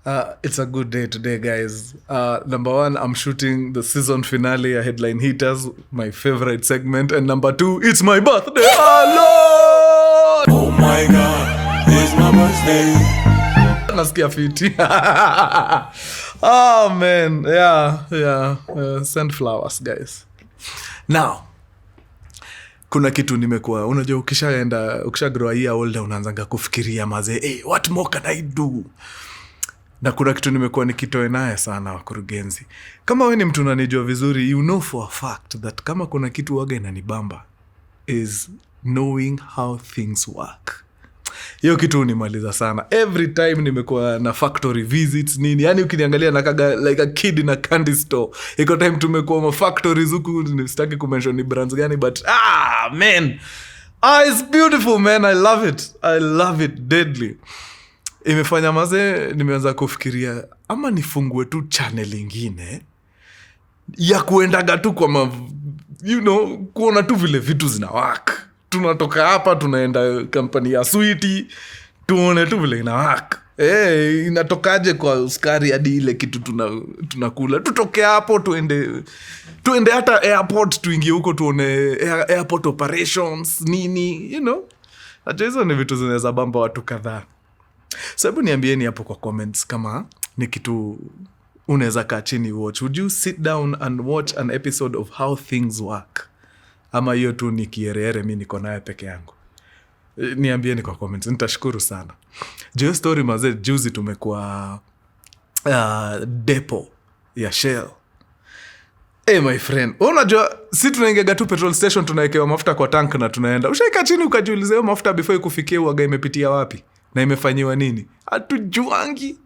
It's a good day today, guys. Number one, I'm shooting the season finale, a Headline Hitters, my favorite segment. And number two, it's my birthday. Oh my God, it's my birthday. Nasikia fiti. Oh man, yeah. Send flowers, guys. Now, kuna kitu nimekuwa, unajua ukisha grow a year older unaanzanga kufikiria mazee, what more can I do? Na kuna kitu nimekuwa nikitoe naye sana wakurugenzi. Kama wewe ni mtu unanijua vizuri, you know for a fact that kama kuna kitu waga inanibamba is knowing how things work. Hiyo kitu unimaliza sana. Every time nimekuwa na factory visits nini, yani ukiniangalia nakaga like a kid in a candy store. Iko time tumekuwa ma factories huku, sitaki kumention ni brands gani, but man, it's beautiful man, I love it deadly. Imefanya maze nimeanza kufikiria ama nifungue tu channel ingine ya kuendaga tu kwa kuona tu vile vitu zina work. Tunatoka hapa tunaenda kampani ya Sweety, tuone tu vile ina work. Inatokaje kwa sukari hadi ile kitu tunakula. Tutoke hapo tuende hata airport, tuingie huko tuone airport operations nini, Najua hizo ni vitu zinaweza bamba watu kadhaa. So hebu niambieni hapo kwa comments kama ni kitu unaweza kaa chini watch. Would you sit down and watch an episode of how things work? Ama hiyo tu ni kierere mimi niko nayo peke yangu? Niambieni kwa comments, nitashukuru sana. Juu story mazee, juzi tumekuwa depot ya Shell. My friend, unajua si tunaingia tu petrol station, tunawekewa mafuta kwa tank na tunaenda. Ushaika chini ukajiuliza hiyo mafuta before ikufikie waga imepitia wapi? Na imefanyiwa nini? Hatujuangi.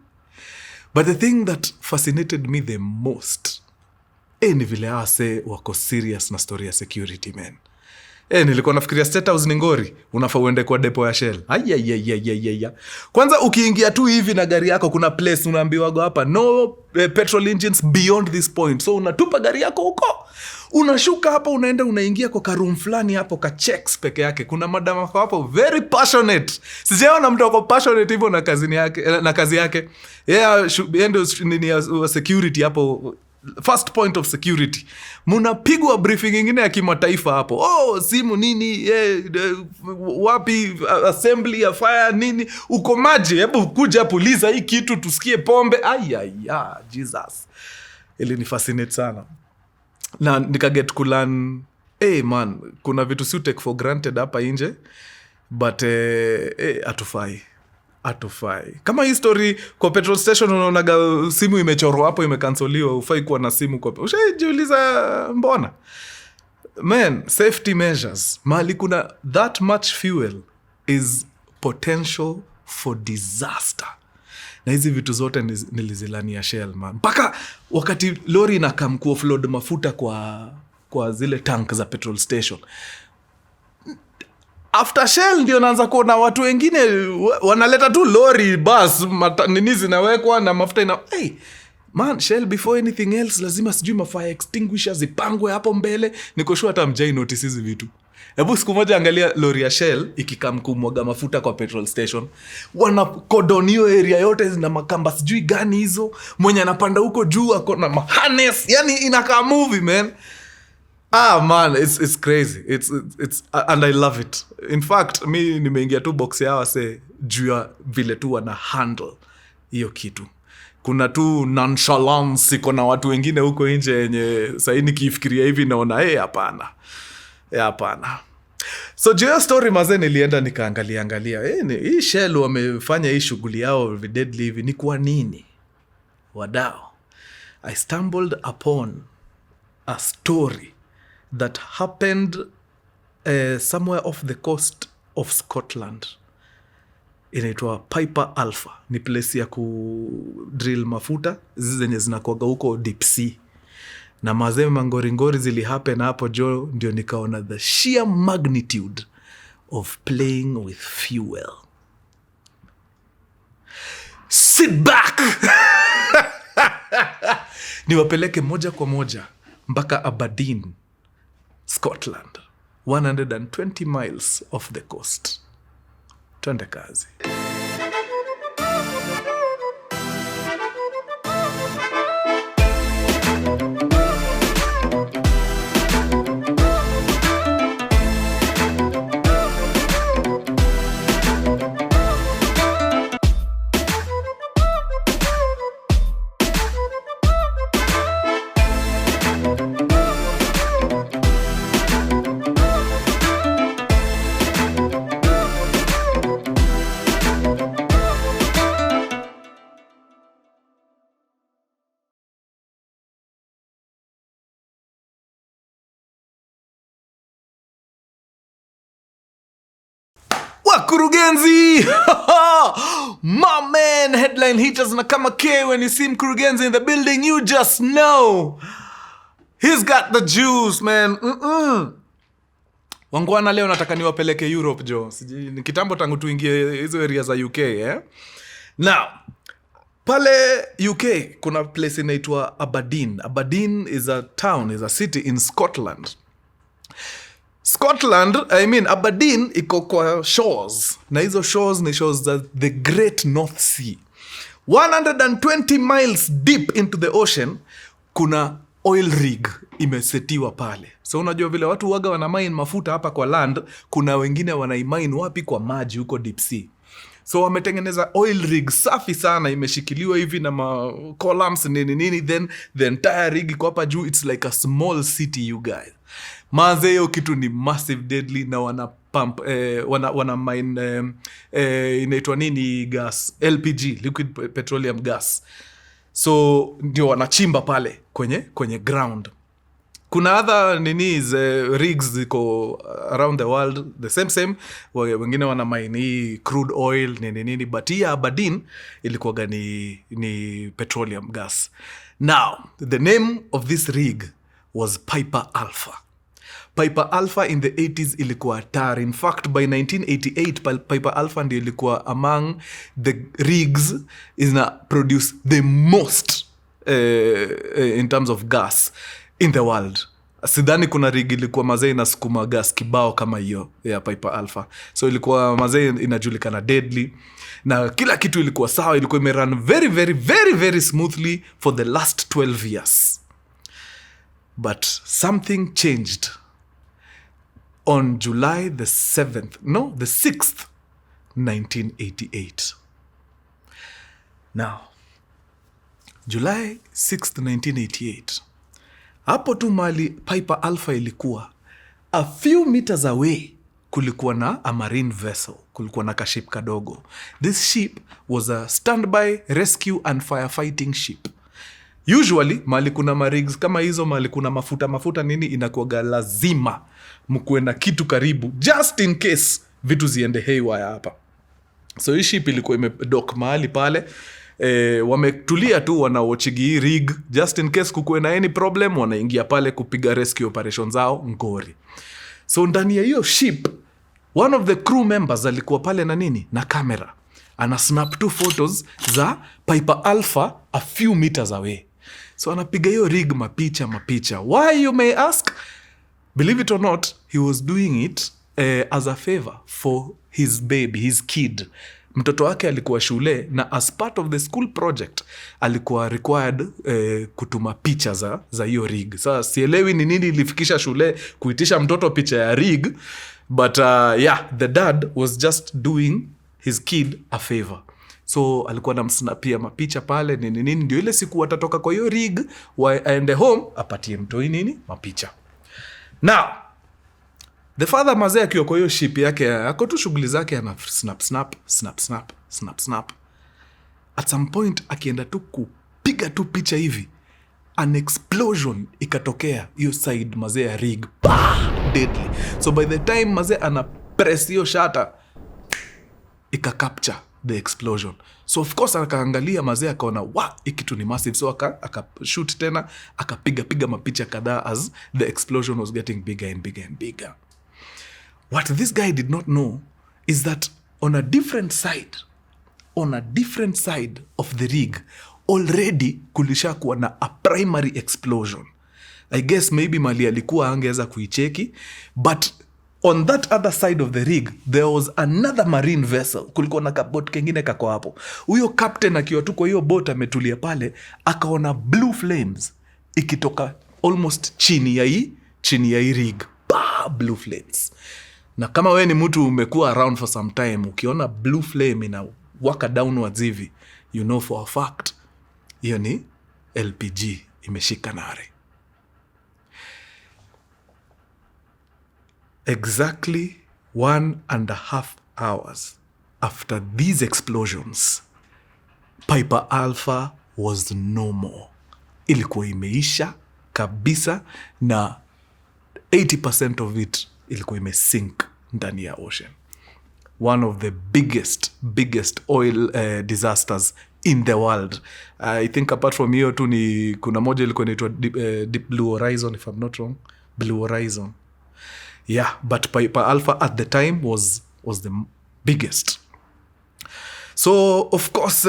But the thing that fascinated me the most, ni vile wase wako serious na story ya security, man. Nilikuwa nafikiria State House ni ngori, unafaa uende kwa depo ya Shell. Kwanza ukiingia tu hivi na gari yako, kuna place unaambiwa hapa no petrol engines beyond this point. So unatupa gari yako huko, unashuka hapa, unaenda unaingia kwa karoom fulani hapo ka checks peke yake. Kuna madam hapo very passionate. Sijaona mtu wako passionate hivyo na kazi yake. Ndio nini security hapo, first point of security. Munapigwa briefing ingine ya kimataifa hapo. Simu nini, wapi assembly ya fire nini, uko maji, hebu kuja puliza hii kitu tusikie pombe. Jesus. Ili ni fascinate sana. Na nikaget kulan, man, kuna vitu si take for granted hapa nje, but atufai. Kama hii story kwa petrol station unaonaga simu imechorwa hapo, imekansoliwa, ufai kuwa na simu kwa. Ushajiuliza mbona? Man, safety measures. Mali kuna that much fuel is potential for disaster. Na hizi vitu zote nilizilania Shell, man. Mpaka wakati lori inakam kuoffload mafuta kwa zile tank za petrol station, after Shell ndio naanza kuona watu wengine wanaleta tu lori bus nini zinawekwa na mafuta man, Shell before anything else lazima sijui mafire extinguisher zipangwe hapo mbele. Niko sure hata mjai notice hizi vitu. Hebu siku moja angalia lori ya Shell ikikam kumwaga mafuta kwa petrol station, wana cordon hiyo area yote na makamba sijui gani hizo, mwenye anapanda huko juu ako na harness, yani inakaa movie, man. Man, it's crazy. It's and I love it. In fact, mi nimeingia tu box yao juu ya vile tu wana handle hiyo kitu. Kuna tu nonchalance iko na watu wengine huko nje yenye sasa nikifikiria hivi naona hapana. So juu ya story mazee nilienda nikaangalia. Hii Shell wamefanya hii shughuli yao deadly hivi ni kwa nini? Wadao. I stumbled upon a story that happened somewhere off the coast of Scotland. Inaitwa Piper Alpha. Ni place ya kudrill mafuta zenye zinakuaga huko deep sea. Na mazee mangoringori zili happen hapo jo, ndio nikaona the sheer magnitude of playing with fuel. Sit back! Niwapeleke moja kwa moja mpaka Aberdeen, Scotland. 120 miles off the coast. Twende kazi. Wakurugenzi! My man, headline hitters na kama K. When you see Mkurugenzi in the building, you just know he's got the juice, man. Wangwana, leo nataka niwapeleke Europe, jo. Ni kitambo tangu tuingie hizo area za UK, eh? Now, pale UK kuna place inaitwa Aberdeen. Aberdeen is a town, is a city in Scotland. Aberdeen iko kwa shores. Na hizo shores ni shores za the Great North Sea. 120 miles deep into the ocean, kuna oil rig imesetiwa pale. So unajua vile watu waga wana mine mafuta hapa kwa land, kuna wengine wanaimine wapi? Kwa maji huko deep sea. So wametengeneza oil rig safi sana, imeshikiliwa hivi na columns nini, then the entire rig iko hapa juu. It's like a small city, you guys. Manze, hiyo kitu ni massive deadly, na wana pump wana mine inaitwa nini, gas, LPG, liquid petroleum gas. So ndio wanachimba pale kwenye ground. Kuna other rigs ziko around the world the same. Wengine wana mine crude oil nini, but hii Aberdeen ilikuwa ni petroleum gas. Now, the name of this rig was Piper Alpha. Piper Alpha in the 80s ilikuwa hatari. In fact, by 1988, Piper Alpha ndio ilikuwa among the rigs produce the most in terms of gas in the world. Sidhani kuna rig ilikuwa mazee inasukuma gas kibao kama hiyo ya Piper Alpha. So ilikuwa mazee inajulikana deadly. Na kila kitu ilikuwa sawa, ilikuwa imerun very, very, very, very smoothly for the last 12 years. But something changed on July the 6th, 1988. Now, July 6th, 1988. Hapo tu mali Piper Alpha ilikuwa, a few meters away kulikuwa na a marine vessel, kulikuwa na kaship kadogo. This ship was a standby rescue and firefighting ship. Usually, mali kuna marigs kama hizo, mali kuna mafuta nini, inakuwaga lazima mkuwe na kitu karibu, just in case vitu ziende haywire hapa. So hii ship ilikuwa imedock mahali pale. Wametulia tu, wanaochigi hii rig, just in case kukuwe na any problem, wanaingia pale kupiga rescue operations zao ngori. So ndani ya hiyo ship, one of the crew members alikuwa pale na camera. Ana snap 2 photos za Piper Alpha a few meters away. So anapiga hiyo rig mapicha. Why, you may ask? Believe it or not, he was doing it as a favor for his baby, his kid. Mtoto wake alikuwa shule, na as part of the school project alikuwa required kutuma picha za hiyo rig. Sasa sielewi ni nini ilifikisha shule kuitisha mtoto picha ya rig, but the dad was just doing his kid a favor. So alikuwa namsnapia mapicha pale nini, ndio ile siku watatoka kwa hiyo rig waende home apatie mtoi mapicha. Now, the father mazee akiwa kwa hiyo ship yake, ako tu shughuli zake, ana snap. At some point akienda tu kupiga tu picha hivi, an explosion ikatokea hiyo side mazee ya rig. Deadly. So by the time mazee ana press hiyo shutter, ika-capture the explosion. So of course akaangalia mazee, akaona ikitu ni massive. So akashoot tena, akapiga mapicha kadhaa as the explosion was getting bigger and bigger and bigger. What this guy did not know is that on a different side of the rig, already kulisha kuwa na a primary explosion. I guess maybe mali alikuwa angeweza kuicheki, but on that other side of the rig, there was another marine vessel. Kulikuwa na boat kengine kako hapo. Huyo captain akiwa tu kwa hiyo boat ametulia pale, akaona blue flames ikitoka almost chini ya hii rig. Blue flames. Na kama wewe ni mtu umekuwa around for some time, ukiona blue flame inawaka downwards hivi, you know for a fact hiyo ni LPG imeshika nare. Exactly 1.5 hours after these explosions, Piper Alpha was no more. Ilikuwa imeisha kabisa, na 80% of it ilikuwa imesink ndani ya ocean. one of the biggest oil disasters in the world. I think apart from hiyo tu ni kuna moja ilikuwa inaitwa Deep Blue Horizon, if I'm not wrong. Blue Horizon. Yeah, but Piper Alpha at the time was the biggest. So of course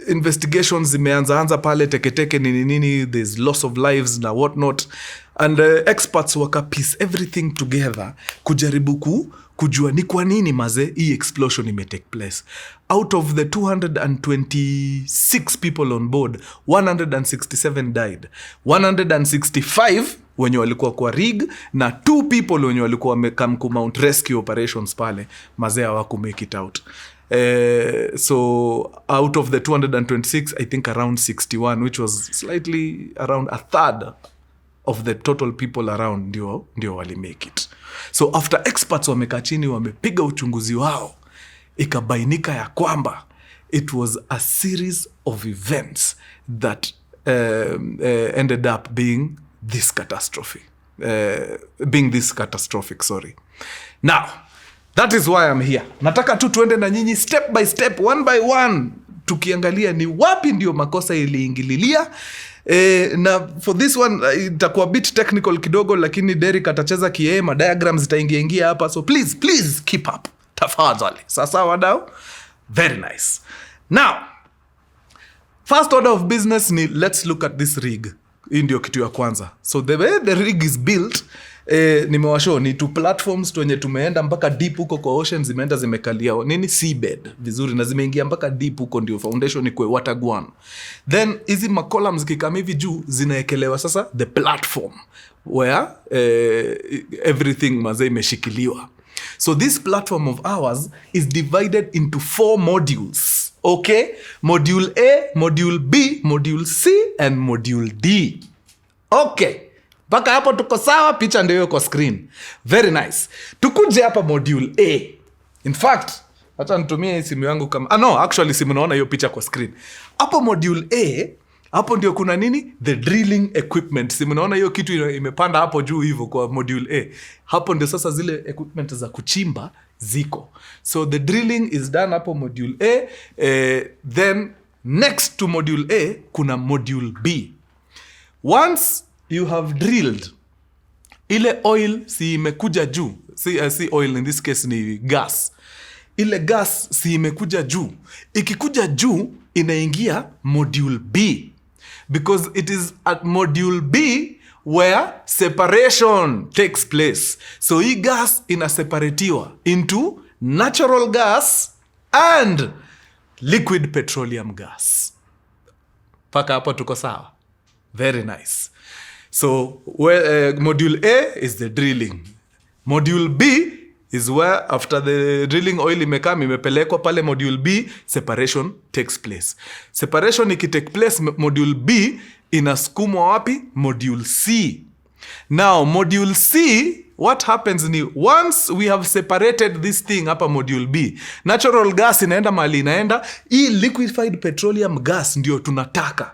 investigations zimeanza pale teketeke nini, there's loss of lives na what not, and experts waka piece everything together kujaribu kujua ni kwa nini maze hii explosion ime take place. Out of the 226 people on board, 167 died. 165 wenye walikuwa kwa rig na 2 people wenye walikuwa wamekam ku mount rescue operations pale maze hawaku make it out. So out of the 226, I think around 61, which was slightly around a third of the total people around ndio wali make it. So after experts wamekaa chini wamepiga uchunguzi wao, ikabainika ya kwamba it was a series of events that ended up being this catastrophic, sorry. Now, that is why I'm here. Nataka tu tuende na nyinyi step by step, one by one, tukiangalia ni wapi ndio makosa iliingililia. Na for this one itakuwa bit technical kidogo, lakini Derek atacheza kiema, diagrams zitaingia hapa, so please keep up tafadhali. Sasa wadau, very nice. Now, first order of business ni let's look at this rig. Hii ndio kitu ya kwanza. So the way the rig is built, nimewashow ni 2 platforms wenye tumeenda mpaka deep huko kwa ocean, zimeenda zimekalia nini seabed vizuri na zimeingia mpaka deep huko, ndio foundation ni kwa Waterguan. Then hizi columns kikama hivi juu zinaekelewa sasa the platform where everything mazee imeshikiliwa. So this platform of ours is divided into 4 modules. Okay? Module A, Module B, Module C and Module D. Okay. Paka hapo tuko sawa, picha ndio kwa screen. Very nice. Tukuje hapa Module A. In fact, hata nitumie simu yangu kama no, actually simu naona hiyo picha kwa screen. Hapo Module A, hapo ndio kuna nini? The drilling equipment. Simu naona hiyo kitu imepanda hapo juu hivyo kwa Module A. Hapo ndio sasa zile equipment za kuchimba ziko. So the drilling is done hapo Module A. Then next to Module A kuna Module B. Once you have drilled, ile oil si imekuja juu, si oil in this case ni gas. Ile gas si imekuja juu. Ikikuja juu inaingia Module B. Because it is at Module B where separation takes place. So hii gas inaseparatiwa into natural gas and liquid petroleum gas. Paka hapo tuko sawa? Very nice. So Module A is the drilling. Module B is where after the drilling oil imepelekwa pale Module B, separation takes place. Separation ikitake place, Module B inasukumwa wapi? Module C. Now Module C, what happens ni once we have separated this thing hapa Module B, natural gas inaenda mali inaenda, hii liquefied petroleum gas ndio tunataka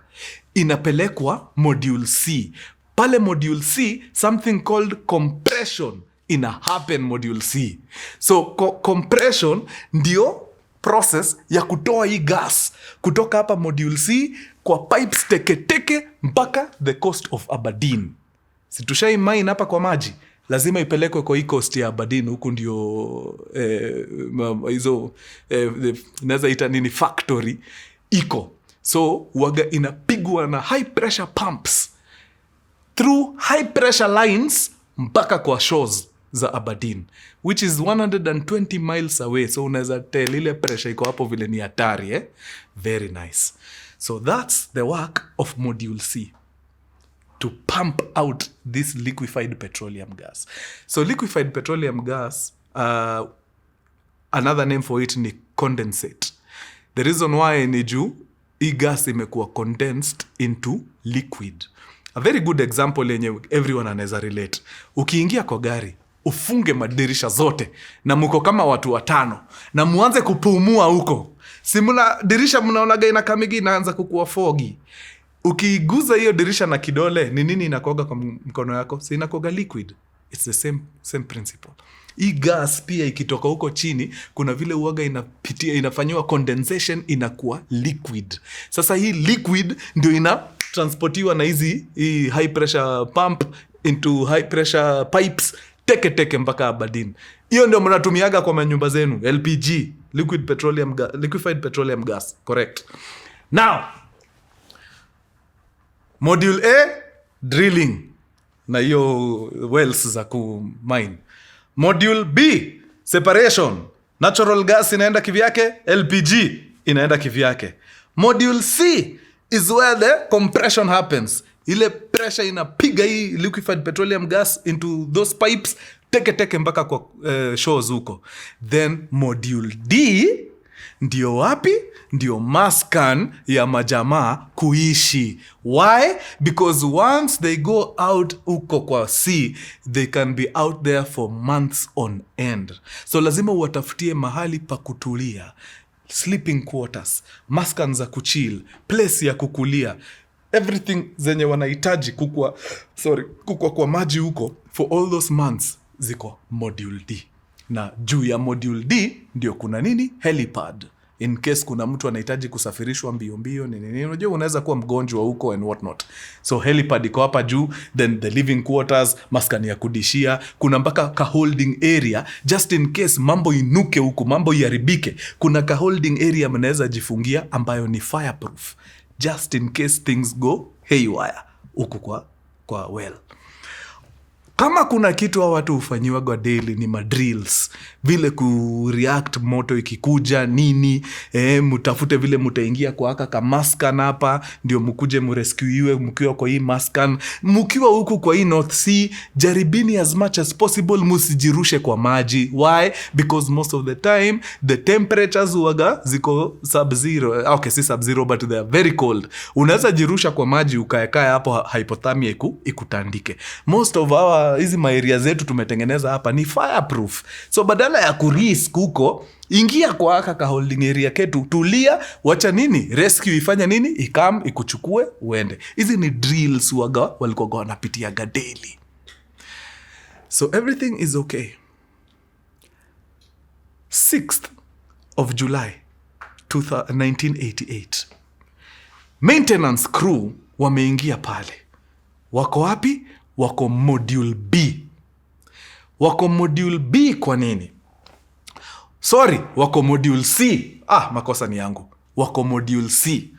inapelekwa Module C. Pale Module C, something called compression ina happen Module C. So compression ndio process ya kutoa hii gas kutoka hapa Module C kwa pipes teketeke mpaka the coast of Aberdeen. Situshai mine hapa kwa maji, lazima ipelekwe kwa hii coast ya Aberdeen, huku ndio hizo naweza ita nini factory iko. So waga inapigwa na high pressure pumps through high pressure lines mpaka kwa shores za Aberdeen, which is 120 miles away. So unaweza tell ile pressure iko hapo vile ni hatari. Very nice. So that's the work of Module C, to pump out this liquefied petroleum gas. So liquefied petroleum gas, another name for it ni condensate. The reason why ni juu hii gas imekuwa condensed into liquid. A very good example yenye everyone anaweza relate. Ukiingia kwa gari, ufunge madirisha zote na mko kama watu 5 na muanze kupumua huko. Simula dirisha mnaonaga inakamigi inaanza kukua foggy. Ukiguza hiyo dirisha na kidole, ni nini inakoga kwa mkono yako? Si inakoga liquid. It's the same principle. hii gas pia ikitoka huko chini kuna vile uwaga inafanyiwa condensation, inakuwa liquid. Sasa hii liquid ndio ina transportiwa na hii high pressure pump into high pressure pipes teke mpaka Aberdeen. Hiyo ndio mnatumiaga kwa manyumba zenu, LPG, liquefied petroleum gas, correct. Now module A, drilling na hiyo wells za ku mine. Module B, separation, natural gas inaenda kivyake, LPG inaenda kivyake. Module C is where the compression happens. Ile pressure inapiga hii liquefied petroleum gas into those pipes teke mpaka kwa shores huko. Then module D ndio wapi? Ndio maskan ya majamaa kuishi. Why? Because once they go out huko kwa sea, they can be out there for months on end. So lazima uwatafutie mahali pa kutulia, sleeping quarters, maskan za kuchill, place ya kukulia, everything zenye wanahitaji kukua kwa maji huko for all those months ziko module D. Na juu ya module D ndio kuna nini? Helipad. In case kuna mtu anahitaji kusafirishwa mbio nini. Unajua unaweza kuwa mgonjwa huko and what not. So helipad iko hapa juu, then the living quarters, maskani ya kudishia, kuna mpaka ka holding area just in case mambo inuke huko, mambo iharibike. Kuna ka holding area mnaweza jifungia ambayo ni fireproof just in case things go haywire huko kwa well. Kama kuna kitu wa watu ufanyiwa kwa daily ni madrills, vile kureact moto ikikuja nini, mutafute vile mutaingia kwa haka maskan hapa, ndio mkuje murescueiwe mkiwa kwa hii maskan. Mkiwa huku kwa hii North Sea, jaribini as much as possible musijirushe kwa maji. Why? Because most of the time the temperatures huwaga ziko sub-zero. Okay, si sub-zero but they are very cold. Unaweza jirusha kwa maji ukaekae hapo hypothermia ikutandike. Most of our hizi maeria zetu tumetengeneza hapa ni fireproof. So badala ya kurisk huko, ingia kwa haka holding area ketu, tulia, wacha nini? Rescue ifanya nini? Ikam, ikuchukue, uende. Hizi ni drills walikuwa wanapitia daily. So everything is okay. 6th of July 1988. Maintenance crew wameingia pale. Wako wapi? Wako module B. Wako module B kwa nini? Sorry, wako module C. Makosa ni yangu. Wako module C.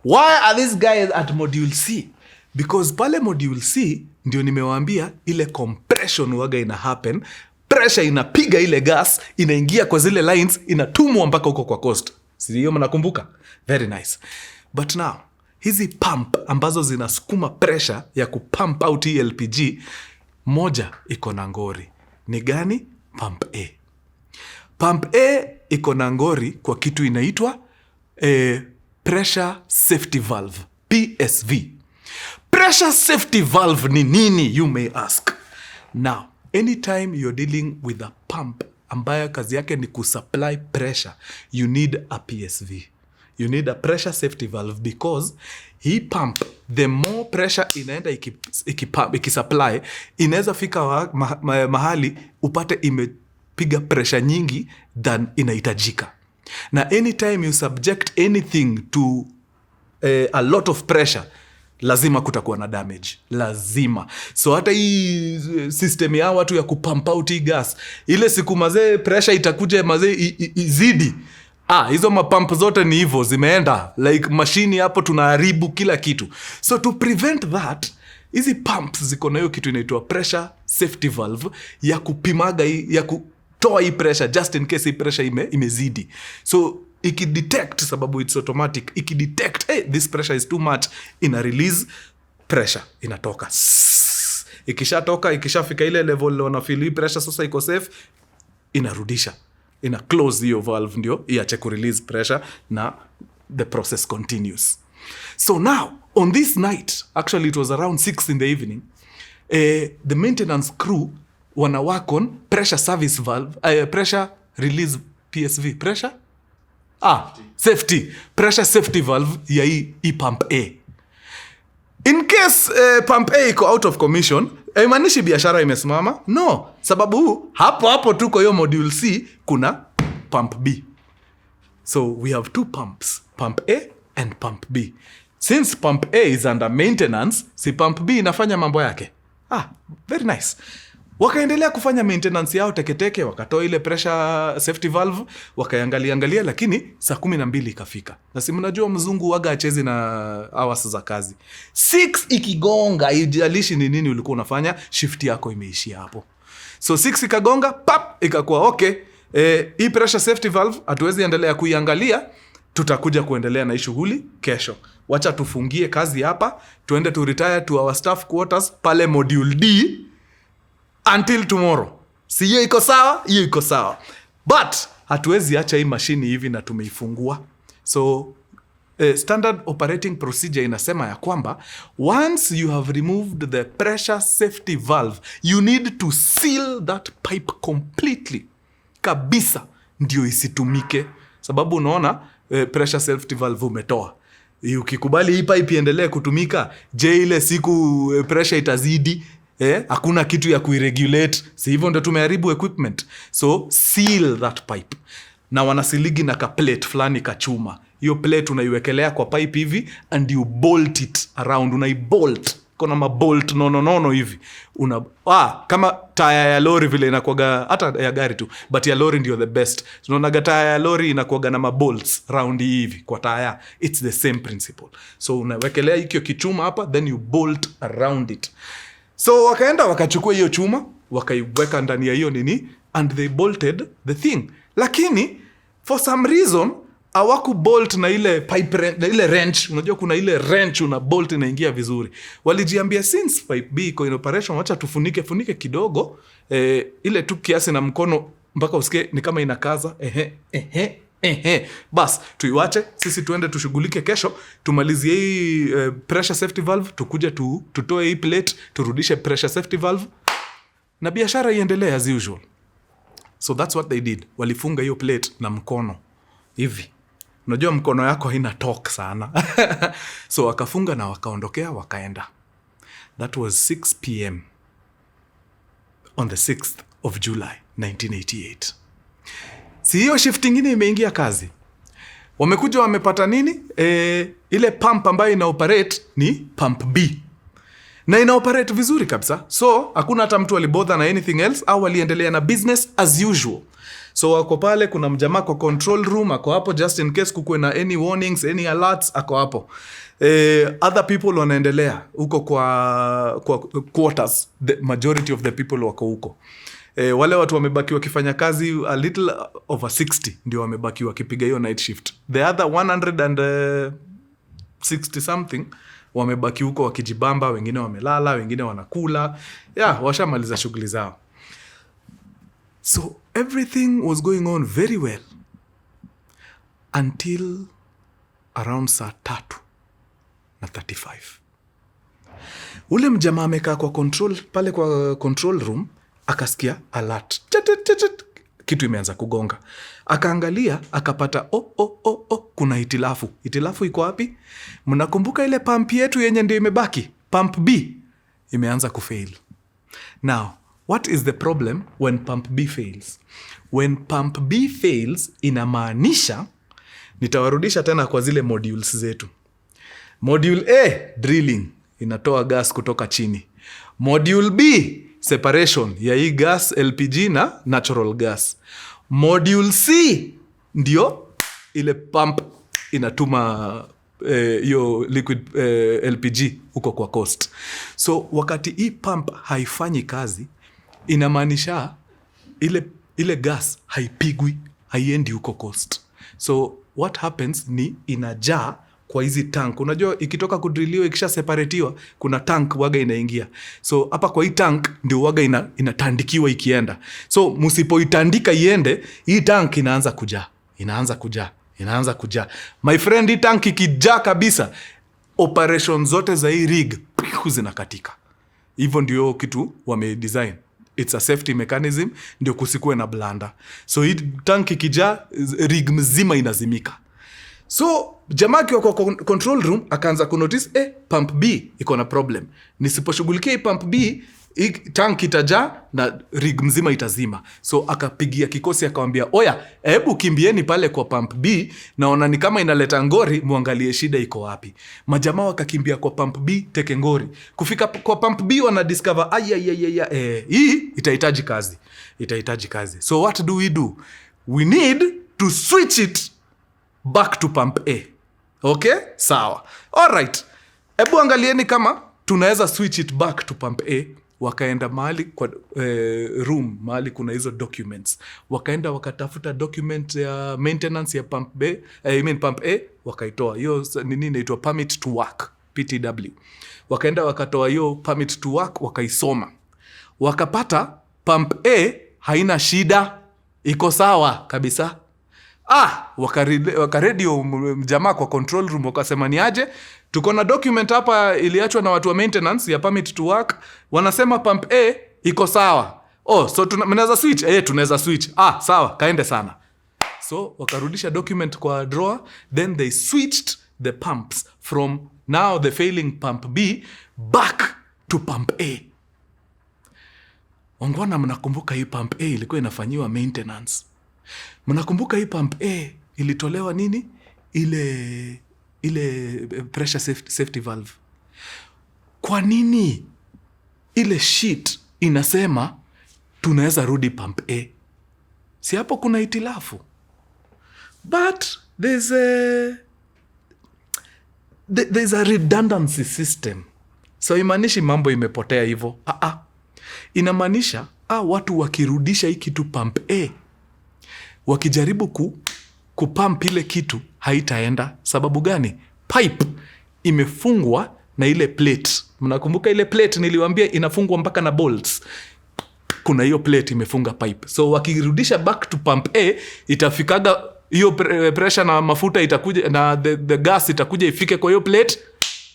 Why are these guys at module C? Because pale module C ndio nimewaambia ile compression waga ina happen. Pressure inapiga ile gas, inaingia kwa zile lines, inatumwa mpaka huko kwa coast. Si hiyo mnakumbuka? Very nice. But now hizi pump ambazo zinasukuma pressure ya kupump out hii LPG, moja iko na ngori. Ni gani? Pump A. Pump A iko na ngori kwa kitu inaitwa pressure safety valve, PSV. Pressure safety valve ni nini, you may ask? Now, anytime you're dealing with a pump ambayo kazi yake ni kusupply pressure, you need a PSV. You need a pressure safety valve because hii pump, the more pressure inaenda ikisupply, inaweza fika mahali upate imepiga pressure nyingi than inahitajika. Na anytime you subject anything to a lot of pressure, lazima kutakuwa na damage. Lazima. So hata hii system ya watu ya kupump out hii gas, ile siku mazee pressure itakuja mazee izidi, hizo mapump zote ni hivyo zimeenda like machine hapo, tunaharibu kila kitu. So to prevent that, hizi pumps ziko na hiyo kitu inaitwa pressure safety valve ya kupimaga ya kutoa hii pressure just in case hii pressure imezidi. So ikidetect, sababu it's automatic, ikidetect this pressure is too much, ina release pressure, inatoka. Ikishatoka, ikishafika ile level wana feel hii pressure sasa iko safe, inarudisha, ina close hiyo valve ndio iache ku release pressure na the process continues. So now on this night, actually it was around 6 in the evening, the maintenance crew wana work on pressure service valve, pressure release PSV, pressure safety, pressure safety valve ya hii pump A. In case pump A iko out of commission, Haimaanishi biashara imesimama. No, sababu hapo tu kwa hiyo module C kuna pump B. So we have two pumps, pump A and pump B. Since pump A is under maintenance, si pump B inafanya mambo yake. Very nice. Wakaendelea kufanya maintenance yao teketeke, wakatoa ile pressure safety valve, wakaangalia, lakini saa 12 ikafika. Na si mnajua mzungu waga achezi na hours za kazi. 6 ikigonga, haijalishi ni nini ulikuwa unafanya, shift yako imeishia hapo. So 6 ikagonga, pap, ikakuwa okay. Hii pressure safety valve hatuwezi endelea kuiangalia, tutakuja kuendelea na hii shughuli kesho. Wacha tufungie kazi hapa, tuende to retire to our staff quarters pale module D until tomorrow. Si hiyo iko sawa? Hiyo iko sawa. But hatuwezi acha hii mashini hivi na tumeifungua. So standard operating procedure inasema ya kwamba once you have removed the pressure safety valve, you need to seal that pipe completely. Kabisa ndio isitumike. Sababu unaona pressure safety valve umetoa. Ukikubali hii pipe iendelee kutumika, je ile siku pressure itazidi? Hakuna kitu ya kuiregulate. Si hivyo ndio tumeharibu equipment. So seal that pipe. Na wanasiligi na ka plate fulani kachuma. Hiyo plate unaiwekelea kwa pipe hivi and you bolt it around. Unaibolt. Kuna mabolt no hivi. Kama taya ya lori vile inakuwaga, hata ya gari tu, but ya lori ndio the best. Tunaonaga taya ya lori inakuwaga na mabolts round hivi kwa taya. It's the same principle. So unawekelea hikyo kichuma hapa, then you bolt around it. So wakaenda wakachukua hiyo chuma, wakaiweka ndani ya hiyo nini, and they bolted the thing. Lakini for some reason hawaku bolt na ile pipe na ile wrench. Unajua kuna ile wrench una bolt inaingia vizuri. Walijiambia since pipe B iko in operation, wacha tufunike kidogo, ile tu kiasi na mkono mpaka usikie ni kama inakaza. Bas, tuiwache sisi tuende tushughulike kesho, tumalizie hii pressure safety valve, tukuje tutoe hii plate, turudishe pressure safety valve na biashara iendelee as usual. So that's what they did. Walifunga hiyo plate na mkono hivi. Unajua mkono yako haina torque sana. So wakafunga na wakaondokea, wakaenda. That was 6 p.m. on the 6th of July 1988. Si hiyo shift ingine imeingia kazi. Wamekuja wamepata nini? Ile pump ambayo ina operate ni pump B. Na ina operate vizuri kabisa. So hakuna hata mtu alibother na anything else, au waliendelea na business as usual. So wako pale, kuna mjamaa kwa control room ako hapo just in case kukuwe na any warnings, any alerts, ako hapo. Other people wanaendelea huko kwa quarters. The majority of the people wako huko. Wale watu wamebaki wakifanya kazi a little over 60 ndio wamebaki wakipiga hiyo night shift. The other 160 something wamebaki huko wakijibamba, wengine wamelala, wengine wanakula. Washamaliza shughuli zao. So everything was going on very well until around saa 3:35. Ule mjamaa amekaa kwa pale kwa control room, akasikia alert. Kitu imeanza kugonga. Akaangalia, akapata kuna hitilafu. Hitilafu iko wapi? Mnakumbuka ile pump yetu yenye ndio imebaki? Pump B imeanza kufail. Now, what is the problem when pump B fails? When pump B fails, inamaanisha, nitawarudisha tena kwa zile modules zetu. Module A, drilling, inatoa gas kutoka chini. Module B, separation ya hii gas LPG na natural gas. Module C ndio ile pump inatuma hiyo liquid LPG huko kwa coast. So wakati hii pump haifanyi kazi, inamaanisha ile gas haipigwi, haiendi huko coast. So what happens ni inajaa kwa hizi tank. Unajua ikitoka kudriliwa, ikisha separatiwa, kuna tank waga inaingia. So hapa kwa hii tank ndio waga inatandikiwa ikienda. So msipoitandika iende, hii tank inaanza kujaa. My friend, hii tank ikijaa kabisa, operation zote za hii rig zinakatika. Hivyo ndio kitu wamedesign. It's a safety mechanism, ndio kusikue na blanda. So hii tank ikijaa, rig mzima inazimika. So Jamaa akiwa kwa control room akaanza kunotice pump B iko na problem. Nisiposhughulikia hii pump B, hii tank itajaa na rig mzima itazima. So akapigia kikosi akamwambia, oya, hebu kimbieni pale kwa pump B, naona ni kama inaleta ngori, muangalie shida iko wapi. Majamaa wakakimbia kwa pump B teke ngori. Kufika kwa pump B wana discover hii itahitaji kazi. So what do? We need to switch it back to pump A. Okay? Sawa. Alright. Hebu angalieni kama tunaweza switch it back to pump A. Wakaenda mahali kwa room, mahali kuna hizo documents. Wakaenda wakatafuta document ya maintenance ya pump B, pump A, wakaitoa. Hiyo nini inaitwa permit to work, PTW. Wakaenda wakatoa hiyo permit to work, wakaisoma. Wakapata pump A haina shida, iko sawa kabisa. Wakaredio mjamaa kwa control room, wakasema ni aje, tuko na document hapa iliachwa na watu wa maintenance ya permit to work, wanasema pump A iko sawa. So tunaweza switch? Tunaweza switch. Sawa, kaende sana. So wakarudisha document kwa drawer, then they switched the pumps from now the failing pump B back to pump A. Wangwana, mnakumbuka hii pump A ilikuwa inafanyiwa maintenance? Mnakumbuka hii pump A ilitolewa nini? Ile pressure safety valve. Kwa nini ile sheet inasema tunaweza rudi pump A? Si hapo kuna itilafu. But there's a redundancy system. So imaanishi mambo imepotea hivyo. Inamaanisha watu wakirudisha hii kitu pump A, wakijaribu kupump ile kitu haitaenda. Sababu gani? Pipe imefungwa na ile plate. Mnakumbuka ile plate niliwaambia inafungwa mpaka na bolts. Kuna hiyo plate imefunga pipe. So wakirudisha back to pump A, itafikaga hiyo pressure na mafuta itakuja na the gas itakuja ifike kwa hiyo plate,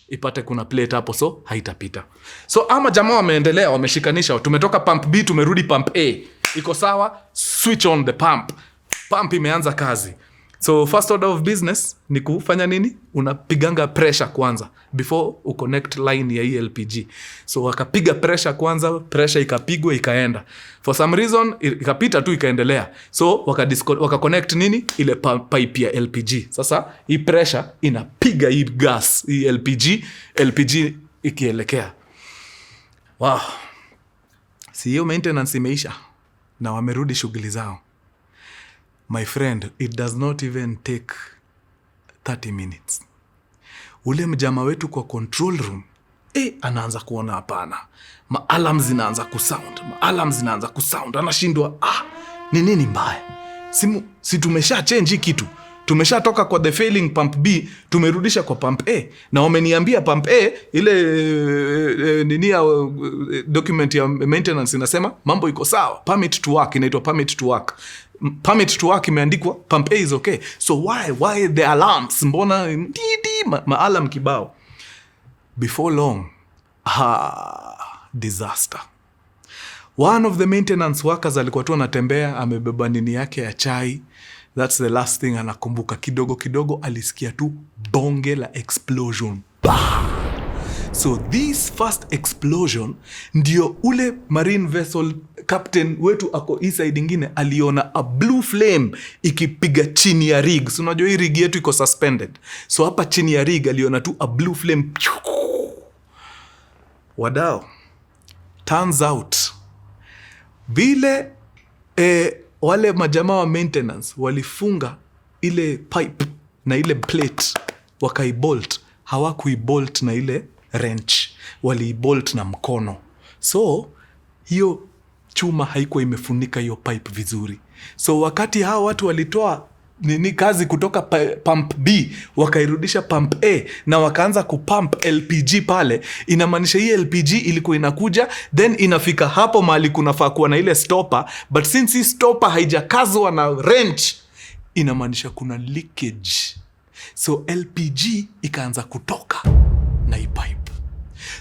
ipate kuna plate hapo, so haitapita. So ama jamaa wameendelea, wameshikanisha, tumetoka pump B tumerudi pump A. Iko sawa, switch on the pump. Pump imeanza kazi. So first order of business ni kufanya nini? Unapiganga pressure kwanza before uconnect line ya LPG. So wakapiga pressure kwanza, pressure ikapigwa ikaenda. For some reason ikapita tu ikaendelea. So waka-connect nini? Ile pipe ya LPG. Sasa hii pressure inapiga hii gas, hii LPG ikielekea. Wow. Si hiyo maintenance imeisha na wamerudi shughuli zao. My friend, it does not even take 30 minutes. Ule mjama wetu kwa control room, anaanza kuona hapana. Maalarm zinaanza kusound. Anashindwa, ni nini mbaya? Si tumesha change kitu. Tumeshatoka kwa the failing pump B, tumerudisha kwa pump A. Na wameniambia pump A, ile document ya maintenance inasema mambo iko sawa. Permit to work, inaitwa permit to work. Permit to work imeandikwa, pump A is okay. So why the alarms? Mbona maalarm kibao? Before long, disaster. One of the maintenance workers alikuwa tu anatembea, amebeba nini yake ya chai. That's the last thing anakumbuka. Kidogo alisikia tu bonge la explosion. So this first explosion ndio ule marine vessel captain wetu ako inside ingine aliona a blue flame ikipiga chini ya rig. So unajua hii rig yetu iko suspended. So hapa chini ya rig aliona tu a blue flame. Wadao. Turns out vile wale majamaa wa maintenance walifunga ile pipe na ile plate wakaibolt. Hawakuibolt na ile wrench, waliibolt na mkono. So hiyo chuma haikuwa imefunika hiyo pipe vizuri. So wakati hao watu walitoa kazi kutoka pump B wakairudisha pump A na wakaanza kupump LPG pale, inamaanisha hii LPG ilikuwa inakuja then inafika hapo mahali kunafaa kuwa na ile stopper, but since hii stopper haijakazwa na wrench, inamaanisha kuna leakage. So LPG ikaanza kutoka na hii pipe.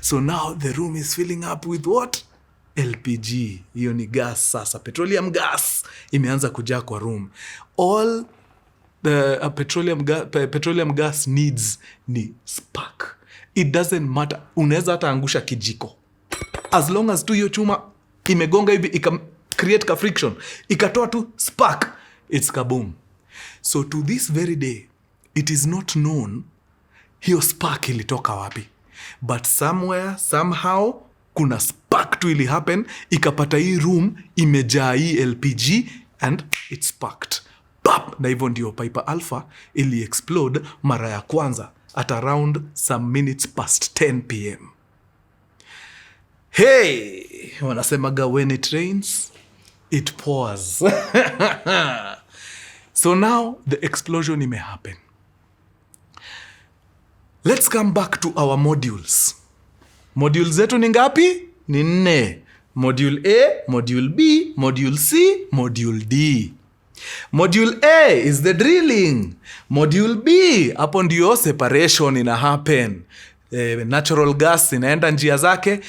So now the room is filling up with what? LPG. Hiyo ni gas sasa, petroleum gas imeanza kujaa kwa room. All the petroleum gas needs ni spark. It doesn't matter. Unaweza hata angusha kijiko, as long as tu hiyo chuma imegonga hivi ika create ka friction, ikatoa tu spark, it's kaboom. So to this very day it is not known hiyo spark ilitoka wapi, but somewhere somehow kuna spark tu ili happen, ikapata hii room imejaa hii LPG and it sparked. Bap! Na hivyo ndio Piper Alpha ili explode mara ya kwanza at around some minutes past 10 p.m. Hey, wanasemaga when it rains it pours. So now the explosion may happen. Let's come back to our modules. Modules zetu ni ngapi? Ni 4. Module A, Module B, Module C, Module D. Module A is the drilling. Module B, hapo ndio separation ina happen. Natural gas inaenda njia zake,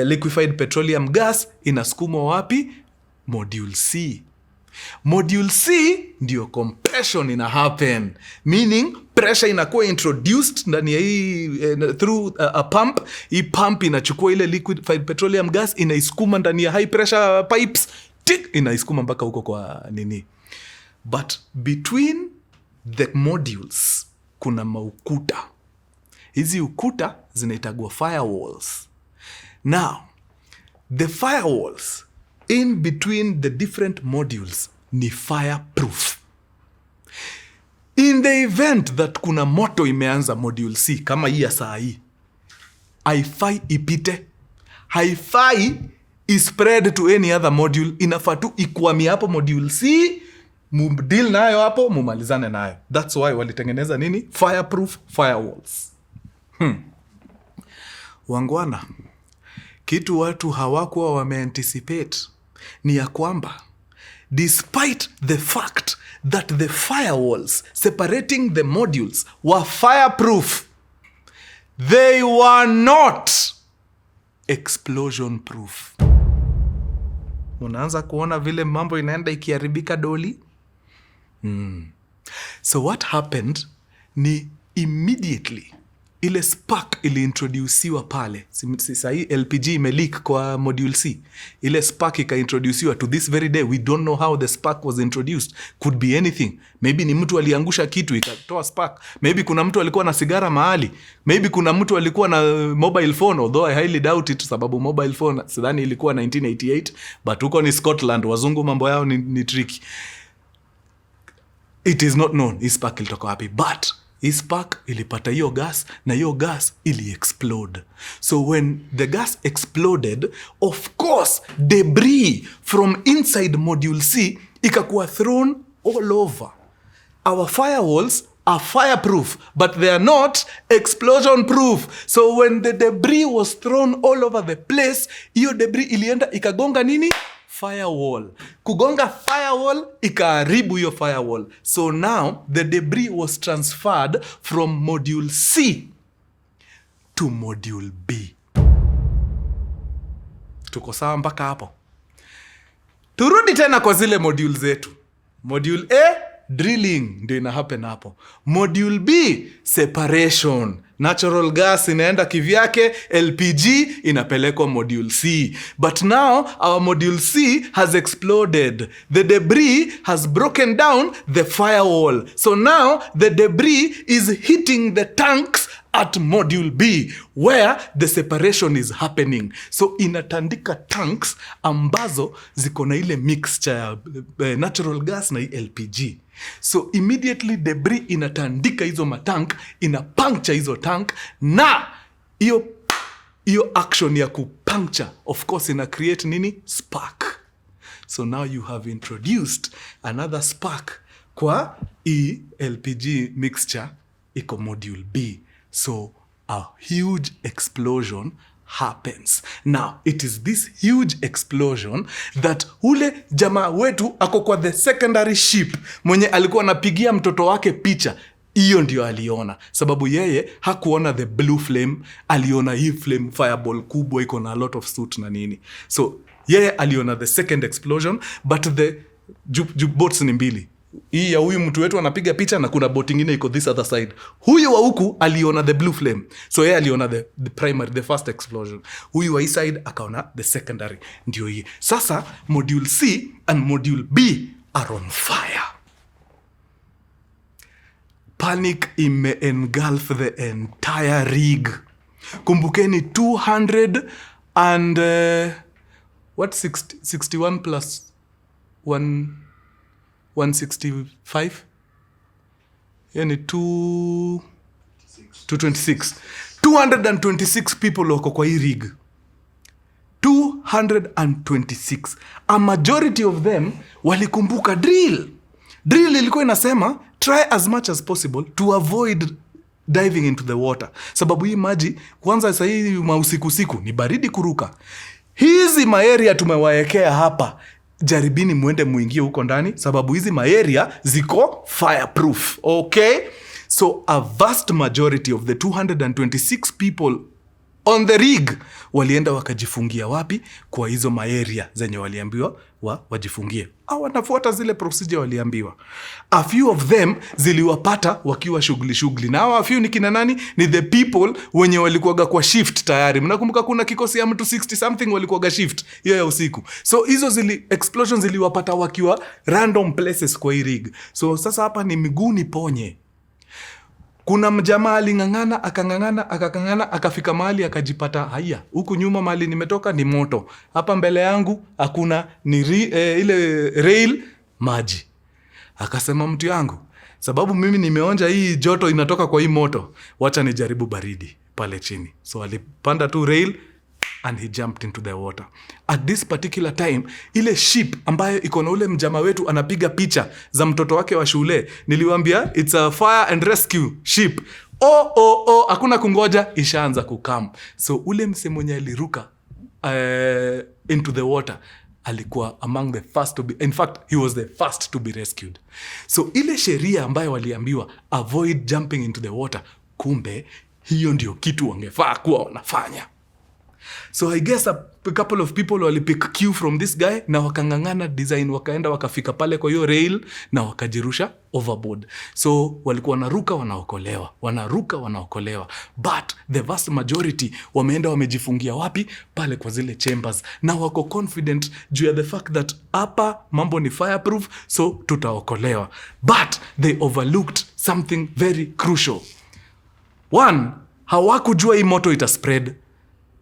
liquefied petroleum gas inasukumwa wapi? Module C. Module C ndio compression ina happen, meaning pressure inakuwa introduced ndani ya hii through a pump. Hii pump inachukua ile liquefied petroleum gas inaisukuma ndani ya high pressure pipes, tik inaisukuma mpaka huko kwa nini. But between the modules kuna maukuta. Hizi ukuta zinaitagwa firewalls. Now, the firewalls in between the different modules ni fireproof. In the event that kuna moto imeanza module C, kama hii ya saa hii, haifai ipite, haifai ispread to any other module, inafaa tu ikwamia hapo module C, mudeal nayo hapo, mumalizane nayo. That's why walitengeneza nini? Fireproof firewalls. Wangwana, kitu watu hawakuwa wameanticipate ni ya kwamba despite the fact that the firewalls separating the modules were fireproof, they were not explosion proof. Unaanza kuona vile mambo inaenda ikiharibika doli? So what happened ni immediately ile spark iliintroduciwa pale. Sahi LPG imeleak kwa module C. Ile spark ikaintroduciwa. To this very day we don't know how the spark was introduced. Could be anything. Maybe ni mtu aliangusha kitu ikatoa spark. Maybe kuna mtu alikuwa na sigara mahali. Maybe kuna mtu alikuwa na mobile phone, although I highly doubt it sababu mobile phone sidhani ilikuwa 1988, but huko ni Scotland, wazungu mambo yao ni tricky. It is not known hii spark ilitoka wapi, but hii spark ilipata hiyo gas na hiyo gas ili explode. So when the gas exploded, of course debris from inside module C ikakuwa thrown all over. Our firewalls are fireproof, but they are not explosion proof. So when the debris was thrown all over the place, hiyo debris ilienda ikagonga nini? Firewall. Kugonga firewall ikaharibu hiyo firewall. So now the debris was transferred from module C to module B. Tuko sawa mpaka hapo? Turudi tena kwa zile module zetu. Module A, drilling ndio ina happen hapo. Module B, separation. Natural gas inaenda kivyake, LPG inapelekwa module C. But now our module C has exploded. The debris has broken down the firewall. So now the debris is hitting the tanks at module B where the separation is happening. So inatandika tanks ambazo ziko na ile mixture ya natural gas na LPG. So immediately debris inatandika hizo matank, inapuncture hizo tank, na hiyo action ya kupuncture of course ina create nini? Spark. So now you have introduced another spark kwa LPG mixture iko module B. So a huge explosion happens. Now, it is this huge explosion that ule jamaa wetu ako kwa the secondary ship mwenye alikuwa anapigia mtoto wake picha. Hiyo ndio aliona. Sababu yeye hakuona the blue flame, aliona hii flame fireball kubwa iko na a lot of soot na nini. So, yeye aliona the second explosion, but the boats ni mbili. hii ya huyu mtu wetu anapiga picha na kuna boat ingine iko this other side. Huyu wa huku aliona the blue flame, so yeye aliona the primary, the first explosion. Huyu wa hii side akaona the secondary. Ndio hii sasa module C and module B are on fire. Panic ime-engulf the entire rig. Kumbukeni 200 and 61 plus 165, yani 226. 226 people wako kwa hii rig. 226. A majority of them walikumbuka drill. Drill ilikuwa inasema try as much as possible to avoid diving into the water. Sababu hii maji kwanza sasa hii mausiku ni baridi kuruka. Hizi maeria tumewaekea hapa. Jaribini muende muingie huko ndani sababu hizi maeria ziko fireproof. Okay? So a vast majority of the 226 people on the rig walienda wakajifungia wapi? Kwa hizo maeria zenye waliambiwa wajifungie. Au wanafuata zile procedure waliambiwa. A few of them ziliwapata wakiwa shughuli. Na a few ni kina nani? Ni the people wenye walikuwaga kwa shift tayari. Mnakumbuka kuna kikosi ya mtu 60 something walikuwaga shift hiyo ya usiku. So hizo explosions ziliwapata wakiwa random places kwa hii rig. So sasa hapa ni miguu ni ponye. Kuna mjamaa aling'ang'ana, akakang'ana, akafika mahali akajipata haya. Huku nyuma mahali nimetoka ni moto. Hapa mbele yangu hakuna ni ile rail maji. Akasema mtu yangu, sababu mimi nimeonja hii joto inatoka kwa hii moto, wacha nijaribu baridi pale chini. So alipanda tu rail and he jumped into the water. At this particular time, ile ship ambayo iko na ule mjama wetu anapiga picha za mtoto wake wa shule, niliwaambia it's a fire and rescue ship. Hakuna kungoja, ishaanza kukam. So ule mse mwenye aliruka into the water alikuwa among the first to be, in fact he was the first to be rescued. So ile sheria ambayo waliambiwa avoid jumping into the water, kumbe hiyo ndio kitu wangefaa kuwa wanafanya. So I guess a couple of people walipick cue from this guy na wakangangana design, wakaenda wakafika pale kwa hiyo rail na wakajirusha overboard. So walikuwa wanaruka wanaokolewa. But the vast majority wameenda wamejifungia wapi? Pale kwa zile chambers. Na wako confident juu ya the fact that hapa mambo ni fireproof, so tutaokolewa. But they overlooked something very crucial. One, hawakujua hii moto itaspread.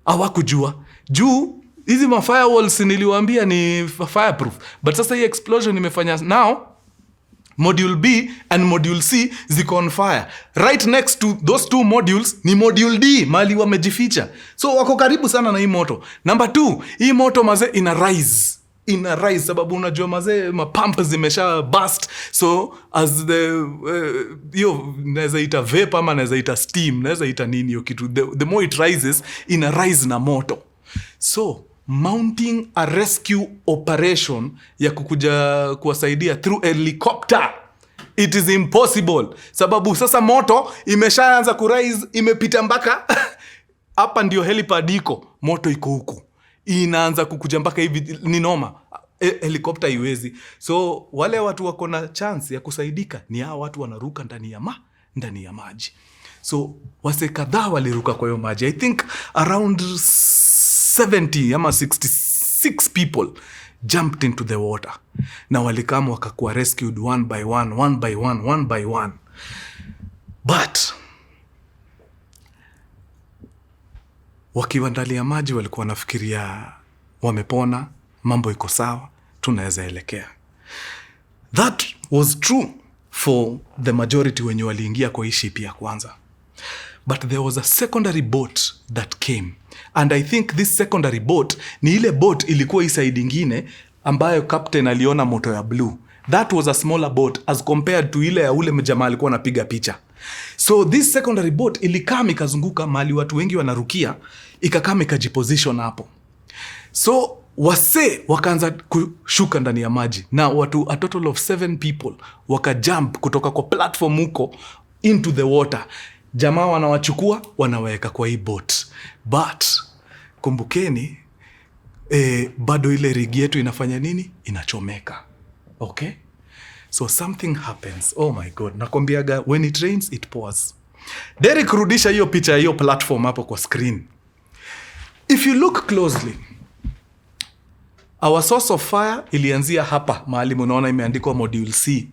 Hawakujua. Juu hizi firewalls niliwaambia ni fireproof. But sasa hii explosion imefanya now module B and module C ziko on fire. Right next to those two modules ni module D, mali wamejificha. So wako karibu sana na hii moto. Number 2, hii moto maze ina rise sababu unajua maze mapump zimesha burst. So as the naweza ita vapor ama naweza ita steam, naweza ita nini hiyo kitu, the more it rises ina rise na moto. So mounting a rescue operation ya kukuja kuwasaidia through helicopter, it is impossible sababu sasa moto imeshaanza kurise, imepita mpaka hapa ndio helipad iko, moto iko huku inaanza kukuja mpaka hivi, ni noma. Helikopta iwezi. So wale watu wako na chance ya kusaidika ni hao watu wanaruka ndani ya maji. So wase kadhaa waliruka kwa hiyo maji. I think around 70 ama 66 people jumped into the water. Na walikama wakakuwa rescued one by one. But wakiwa ndani ya maji walikuwa wanafikiria wamepona, mambo iko sawa, tunaweza elekea. That was true for the majority wenye waliingia kwa hii ship ya kwanza. But there was a secondary boat that came. And I think this secondary boat ni ile boat ilikuwa hii side ingine ambayo captain aliona moto ya blue. That was a smaller boat as compared to ile ya ule mjamaa alikuwa anapiga picha. So this secondary boat ilikam ikazunguka mahali watu wengi wanarukia, ikakam ikajiposition hapo. So wase wakaanza kushuka ndani ya maji na watu a total of 7 people wakajump kutoka kwa platform huko into the water. Jamaa wanawachukua wanaweka kwa hii boat. But kumbukeni bado ile rig yetu inafanya nini? Inachomeka. Okay? So something happens. Oh my God. Nakwambiaga, when it rains, it pours. Derek, rudisha hiyo picha ya hiyo platform hapo kwa screen. If you look closely, our source of fire ilianzia hapa, mahali munaona imeandikwa module C.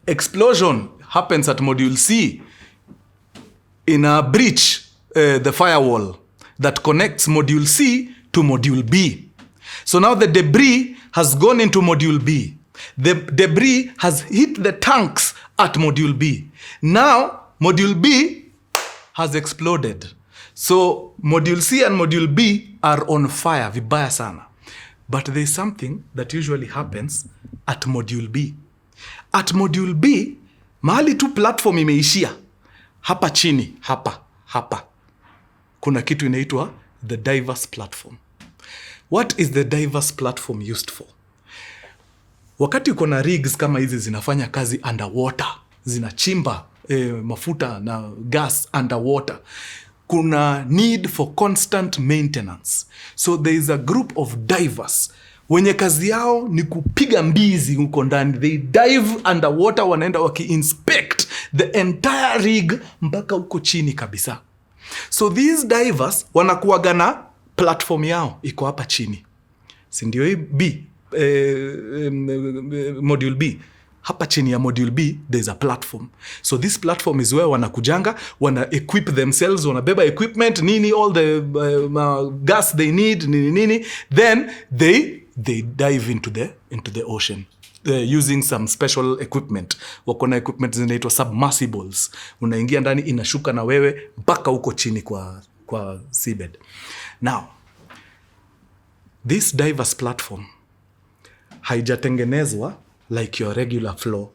Explosion happens at module C in a breach, the firewall that connects module C to module B. So now the debris has gone into module B. The debris has hit the tanks at module B. Now module B has exploded. So module C and module B are on fire, vibaya sana. But there's something that usually happens at module B. At module B, mahali tu platform imeishia, hapa chini, hapa. Kuna kitu inaitwa the diverse platform. What is the diverse platform used for? Wakati uko na rigs kama hizi zinafanya kazi underwater, zinachimba mafuta na gas underwater, kuna need for constant maintenance. So there is a group of divers wenye kazi yao ni kupiga mbizi huko ndani. They dive underwater, wanaenda waki-inspect the entire rig mpaka huko chini kabisa. So these divers wanakuwaga na platform yao iko hapa chini. Si ndio hii B, module B. Hapa chini ya module B, there's a platform. So this platform is where wanakujanga, wana equip themselves, wanabeba equipment, nini, all the gas they need, nini. Then they dive into the ocean using some special equipment. Wakona equipment zinaitwa submersibles. Unaingia ndani, inashuka na wewe mpaka huko chini kwa seabed. Now, this diverse platform haijatengenezwa like your regular floor.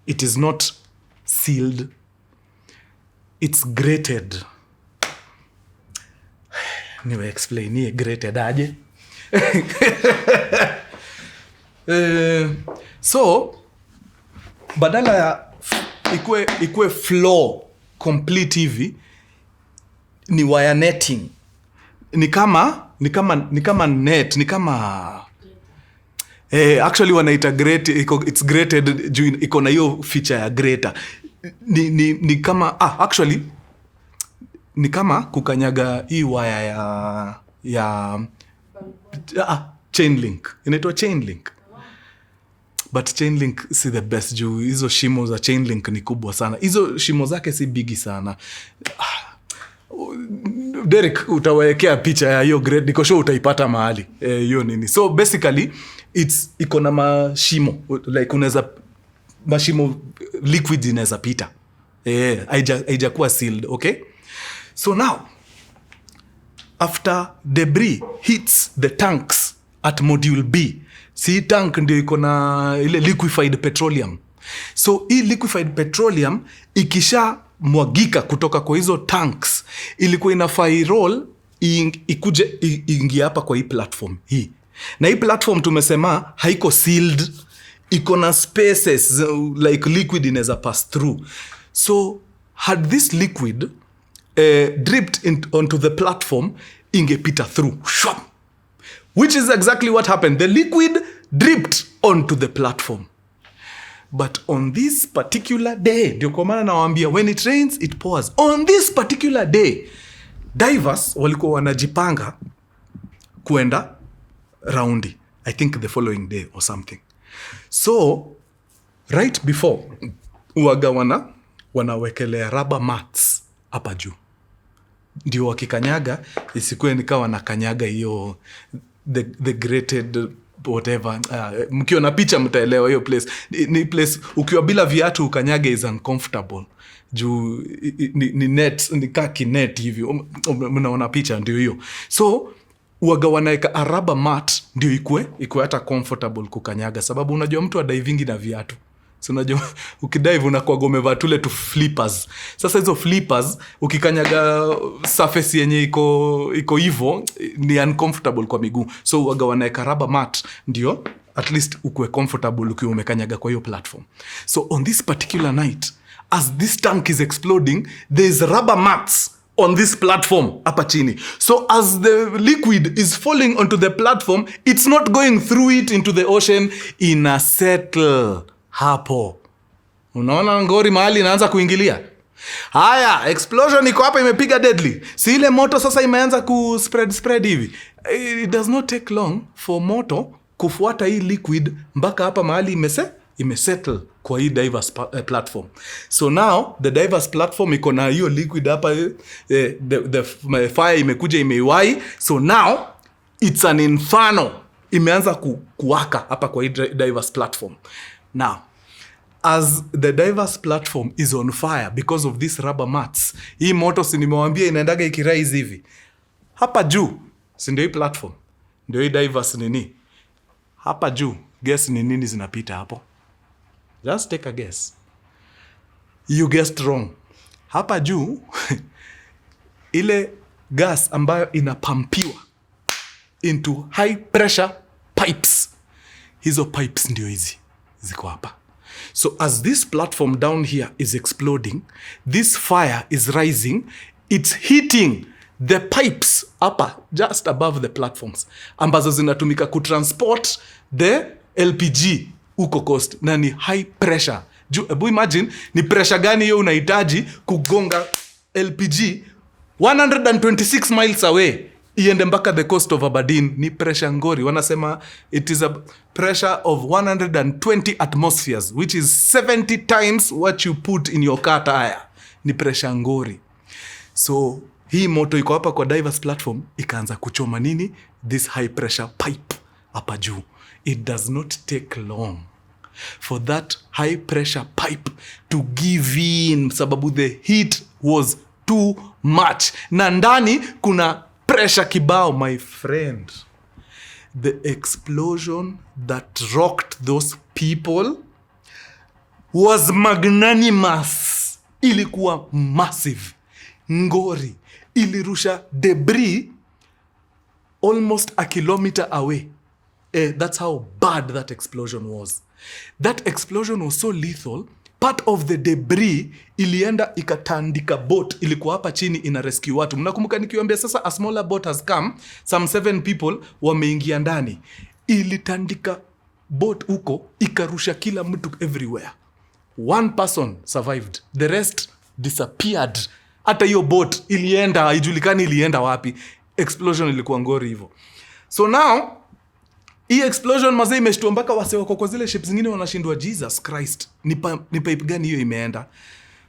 It is not sealed. It's grated. Niwe explain grated aje. So badala ya ikue floor complete hivi, ni wire netting. Ni kama net, ni kama actually wanaita grate, it's grated juu iko na hiyo feature ya grater. Ni kama actually ni kama kukanyaga hii wire ya chain link. Inaitwa chain link. But chain link si the best juu hizo shimo za chain link ni kubwa sana. Hizo shimo zake si bigi sana. Derek, utawekea picha ya hiyo grade, niko sure utaipata mahali hiyo nini. So basically iko na mashimo, like unaweza mashimo liquid inaweza pita, haijakuwa sealed. Okay, so now after debris hits the tanks at module B, si tank ndio iko na ile liquefied petroleum. So hii liquefied petroleum ikisha mwagika kutoka kwa hizo tanks, ilikuwa inafai roll ikuje ingia hapa kwa hii platform hii. Na hii platform tumesema haiko sealed, iko na spaces like liquid inaweza pass through. So had this liquid dripped onto the platform, ingepita through, which is exactly what happened. The liquid dripped onto the platform. But on this particular day, ndio kwa maana nawaambia, when it rains, it pours. On this particular day, divers walikuwa wanajipanga kuenda raundi. I think the following day or something. So, right before, uwaga wanawekelea rubber mats hapa juu. Ndio wakikanyaga, isikuwe nika wanakanyaga hiyo the grated whatever. Mkiwa na picha mtaelewa hiyo place. Ni place ukiwa bila viatu ukanyage is uncomfortable. Juu ni net, ni kaki net hivi. Mnaona picha ndio hiyo. So uwaga wanaeka a rubber mat ndio ikue hata comfortable kukanyaga, sababu unajua mtu wa divingi na viatu. So unajua ukidive unakuwa umevaa tule tu flippers. Sasa hizo flippers ukikanyaga surface yenye iko hivyo ni uncomfortable kwa miguu. So waga wanaeka rubber mat ndio at least ukue comfortable ukiwa umekanyaga kwa hiyo platform. So on this particular night, as this tank is exploding, there's rubber mats on this platform hapa chini. So as the liquid is falling onto the platform, it's not going through it into the ocean, in a settle hapo. Unaona ngori mahali inaanza kuingilia. Haya, explosion iko hapa imepiga deadly. Si ile moto sasa imeanza spread hivi. It does not take long for moto kufuata hii liquid mpaka hapa mahali imesettle kwa hii diverse platform. So now the diverse platform iko na hiyo liquid hapa, the fire imekuja imeiwai. So now it's an inferno. Imeanza kuwaka hapa kwa hii diverse platform. Now as the diverse platform is on fire because of these rubber mats, hii moto si nimewambia inaendaga ikirise hivi. Hapa juu si ndio hii platform, ndio hii diverse nini. Hapa juu guess ni nini zinapita hapo? Just take a guess. You guessed wrong. Hapa juu ile gas ambayo inapampiwa into high pressure pipes. Hizo pipes ndio hizi ziko hapa. So as this platform down here is exploding, this fire is rising, it's hitting the pipes upper just above the platforms ambazo zinatumika kutransport the LPG uko coast, na ni high pressure. Ebu imagine ni pressure gani hiyo unahitaji kugonga LPG 126 miles away iende mpaka the coast of Aberdeen. Ni pressure ngori. Wanasema it is a pressure of 120 atmospheres, which is 70 times what you put in your car tire. Ni pressure ngori. So hii moto iko hapa kwa diverse platform ikaanza kuchoma nini? This high pressure pipe hapa juu. It does not take long for that high pressure pipe to give in, sababu the heat was too much. Na ndani kuna pressure kibao, my friend. The explosion that rocked those people was magnanimous. Ilikuwa massive. Ngori. Ilirusha debris almost a kilometer away. That's how bad that explosion was. That explosion was so lethal, part of the debris ilienda ikatandika boat. Ilikuwa hapa chini ina rescue watu. Mnakumbuka nikiwaambia sasa a smaller boat has come, some 7 people wameingia ndani. Ilitandika boat huko, ikarusha kila mtu everywhere. 1 person survived, the rest disappeared. Hata hiyo boat ilienda, haijulikani ilienda wapi. Explosion ilikuwa ngori hivyo. So now hii explosion mazee imeshtua mpaka wase wako kwa zile ships zingine wanashindwa, Jesus Christ, ni pipe gani hiyo imeenda?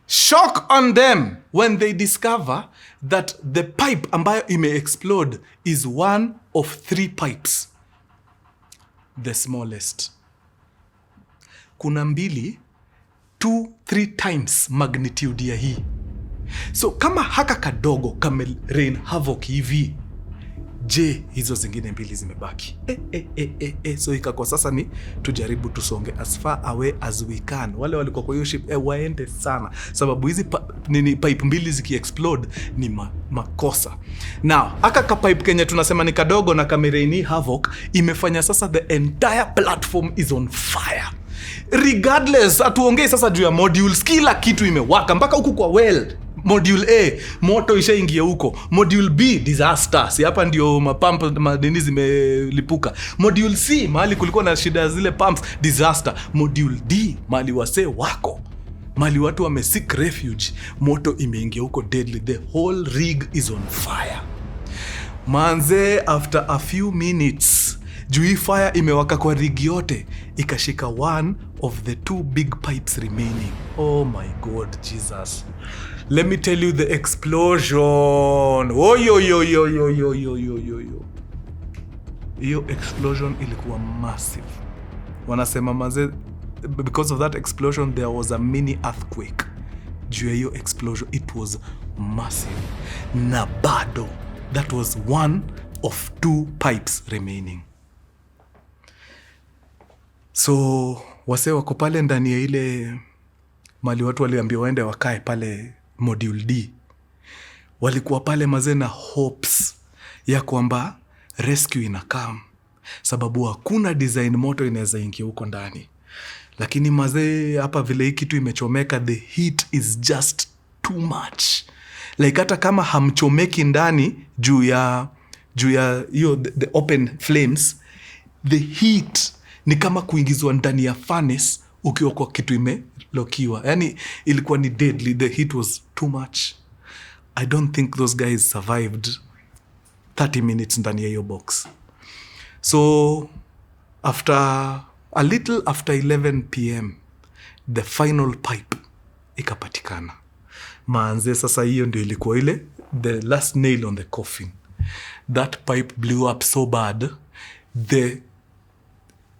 Shock on them when they discover that the pipe ambayo ime-explode is one of 3 pipes. The smallest. Kuna 2, 3 times magnitude ya hii. So kama haka kadogo kame rain havoc hivi, je, hizo zingine 2 zimebaki? So ikakwa sasa ni tujaribu tusonge as far away as we can. Wale walikuwa kwa hiyo ship waende sana, sababu hizi pipe 2 ziki-explode ni makosa. Now aka ka pipe Kenya tunasema ni kadogo na kameraini havoc imefanya sasa the entire platform is on fire. Regardless, atuongei sasa juu ya modules, kila kitu imewaka mpaka huku kwa well. Module A, moto ishaingia huko. Module B, disaster. Si hapa ndio mapump madini zimelipuka. Module C, mahali kulikuwa na shida zile pumps, disaster. Module D, mahali wase wako, mahali watu wame-seek refuge, moto imeingia huko deadly. The whole rig is on fire. Manze, after a few minutes, juu fire imewaka kwa rig yote, ikashika one of the 2 big pipes remaining. Oh my God, Jesus. Let me tell you the explosion. Oh yo. Hiyo explosion ilikuwa massive. Wanasema maze, because of that explosion there was a mini earthquake. Juu ya hiyo explosion, it was massive. Na bado, that was one of 2 pipes remaining. So wase wako pale ndani ya ile mali watu waliambiwa waende wakae pale module D. Walikuwa pale mazee na hopes ya kwamba rescue inakam, sababu hakuna design moto inaweza ingia huko ndani. Lakini mazee hapa vile hii kitu imechomeka, the heat is just too much. Like hata kama hamchomeki ndani juu ya hiyo the open flames, the heat ni kama kuingizwa ndani ya furnace ukiwa kwa kitu imelokiwa. Yani ilikuwa ni deadly, the heat was too much. I don't think those guys survived 30 minutes ndani ya hiyo box. So after a little after 11 p.m. the final pipe ikapatikana. Manze, sasa hiyo ndio ilikuwa ile the last nail on the coffin. That pipe blew up so bad, the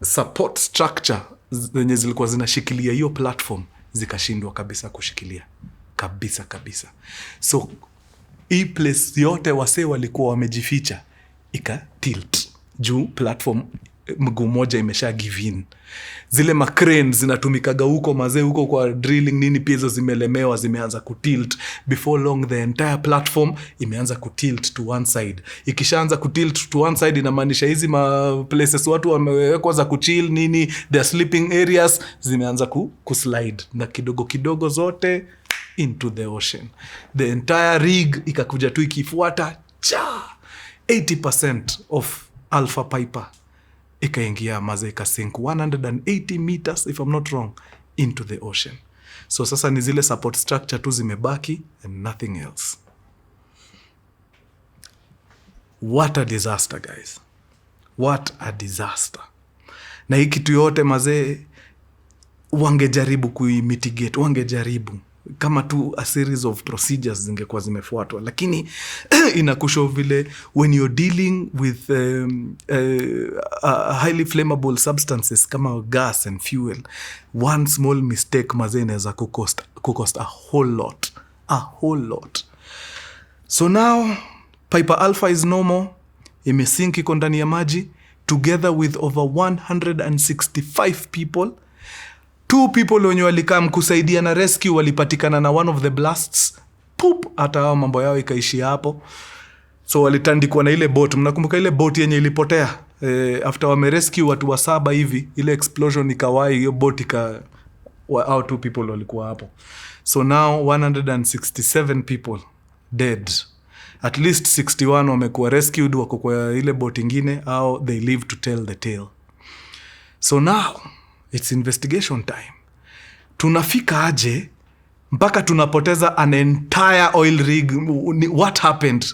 support structure zenye zilikuwa zinashikilia hiyo platform zikashindwa kabisa kushikilia kabisa. So hii place yote wasee walikuwa wamejificha ika tilt juu platform mguu moja imesha give in. Zile macranes zinatumikaga huko mazee huko kwa drilling nini, pia hizo zimelemewa, zimeanza kutilt. Before long the entire platform imeanza kutilt to one side. Ikishaanza kutilt to one side inamaanisha hizi places watu wamewekwa za kuchill nini, their sleeping areas zimeanza kuslide na kidogo zote into the ocean. The entire rig ikakuja tu ikifuata 80% of Alpha Piper ikaingia maze ikasink 180 meters if I'm not wrong into the ocean. So sasa ni zile support structure tu zimebaki and nothing else. What a disaster guys. What a disaster. Na hii kitu yote maze wangejaribu kuimitigate, wangejaribu kama tu a series of procedures zingekuwa zimefuatwa, lakini inakushow vile when you're dealing with highly flammable substances kama gas and fuel, one small mistake maze inaweza kucost a whole lot. So now Piper Alpha is no more, imesink iko ndani ya maji together with over 165 people. 2 people wenye walikam kusaidia na rescue walipatikana na one of the blasts. Poop, hata hao mambo yao ikaishi hapo. So walitandikwa na ile boat. Mnakumbuka ile boat yenye ilipotea? After wamerescue watu wa 7 hivi, ile explosion ikawai, hiyo boat hao 2 people walikuwa hapo. So now 167 people dead. At least 61 wamekuwa rescued, wako kwa ile boat ingine, au they live to tell the tale. So now it's investigation time. Tunafika aje mpaka tunapoteza an entire oil rig? What happened?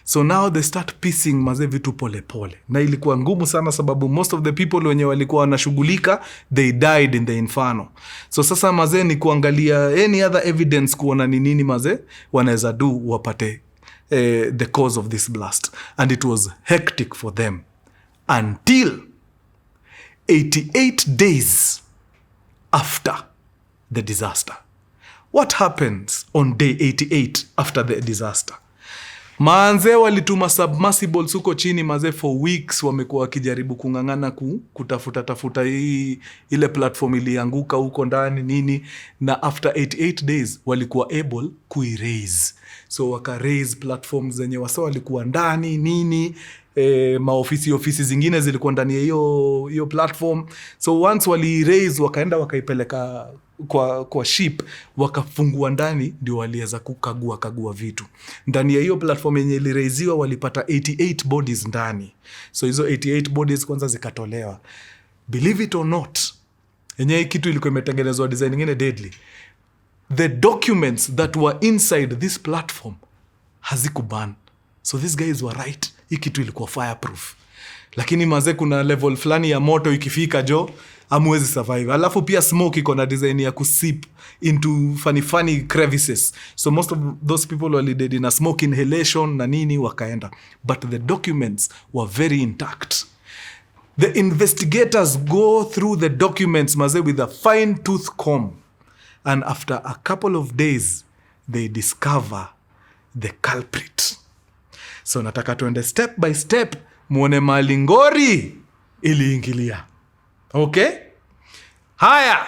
So now they start piecing maze vitu pole. Na ilikuwa ngumu sana sababu most of the people wenye walikuwa wanashughulika they died in the inferno. So sasa maze ni kuangalia any other evidence kuona ni nini maze wanaweza do wapate the cause of this blast. And it was hectic for them until 88 days after the disaster. What happens on day 88 after the disaster? Manze walituma submersibles huko chini maze for weeks, wamekuwa wakijaribu kungangana kutafuta ile platform ilianguka huko ndani nini, na after 88 days walikuwa able kuiraise. So waka raise platforms zenye wasa walikuwa ndani nini, ofisi zingine zilikuwa ndani ya hiyo platform. So once wali raise wakaenda wakaipeleka kwa ship, wakafungua ndani, ndio waliweza kukagua vitu ndani ya hiyo platform yenye iliraiziwa. Walipata 88 bodies ndani. So hizo 88 bodies kwanza zikatolewa. Believe it or not, yenye kitu ilikuwa imetengenezwa design nyingine deadly. The documents that were inside this platform hazikuban. So these guys were right. Hii kitu ilikuwa fireproof. Lakini maze kuna level fulani ya moto ikifika hamwezi survive. Alafu pia smoke iko na design ya kusip into funny crevices. So most of those people were dead in a smoke inhalation na nini wakaenda. But the documents were very intact. The investigators go through the documents maze with a fine tooth comb. And after a couple of days, they discover the culprit. So nataka tuende step by step muone malingori iliingilia. Okay? Haya.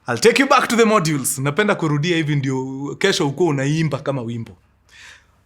I'll take you back to the modules. Napenda kurudia hivi ndio kesho uko unaimba kama wimbo.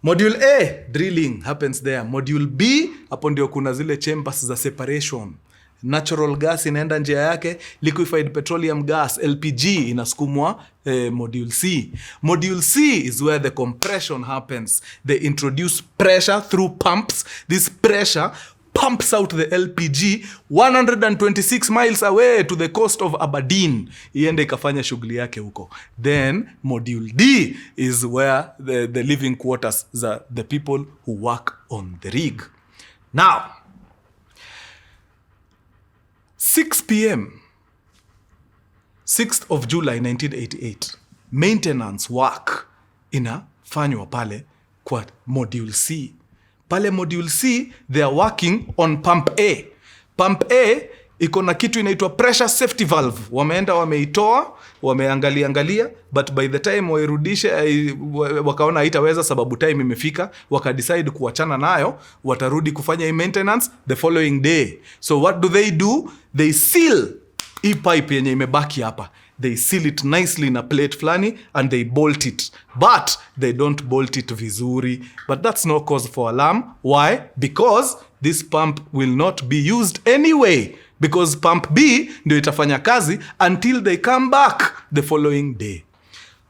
Module A, drilling happens there. Module B, hapo ndio kuna zile chambers za separation. Natural gas inaenda njia yake, liquefied petroleum gas LPG inasukumwa module C. Module C is where the compression happens. They introduce pressure through pumps. This pressure pumps out the LPG 126 miles away to the coast of Aberdeen, iende ikafanya shughuli yake huko. Then module D is where the living quarters za the people who work on the rig. Now 6 p.m. 6th of July 1988, maintenance work inafanywa pale kwa module C. Pale module C, they are working on pump A. Pump A iko na kitu inaitwa pressure safety valve. Wameenda wameitoa, wameangalia, but by the time wairudishe wakaona haitaweza sababu time imefika, wakadecide kuachana nayo, watarudi kufanya maintenance the following day. So what do? They seal hii pipe yenye imebaki hapa. They seal it nicely in a plate flani and they bolt it. But they don't bolt it vizuri. But that's no cause for alarm. Why? Because this pump will not be used anyway. Because pump B ndio itafanya kazi until they come back the following day.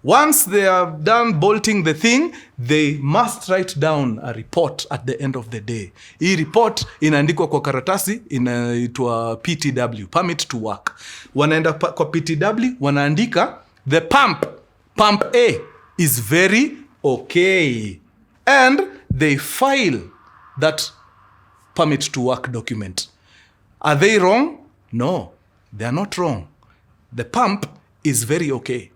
Once they are done bolting the thing, they must write down a report at the end of the day. Hii report inaandikwa kwa karatasi, inaitwa PTW, permit to work. Wanaenda kwa PTW, wanaandika the pump A is very okay. And they file that permit to work document. Are they wrong? No, they are not wrong. The pump is very okay.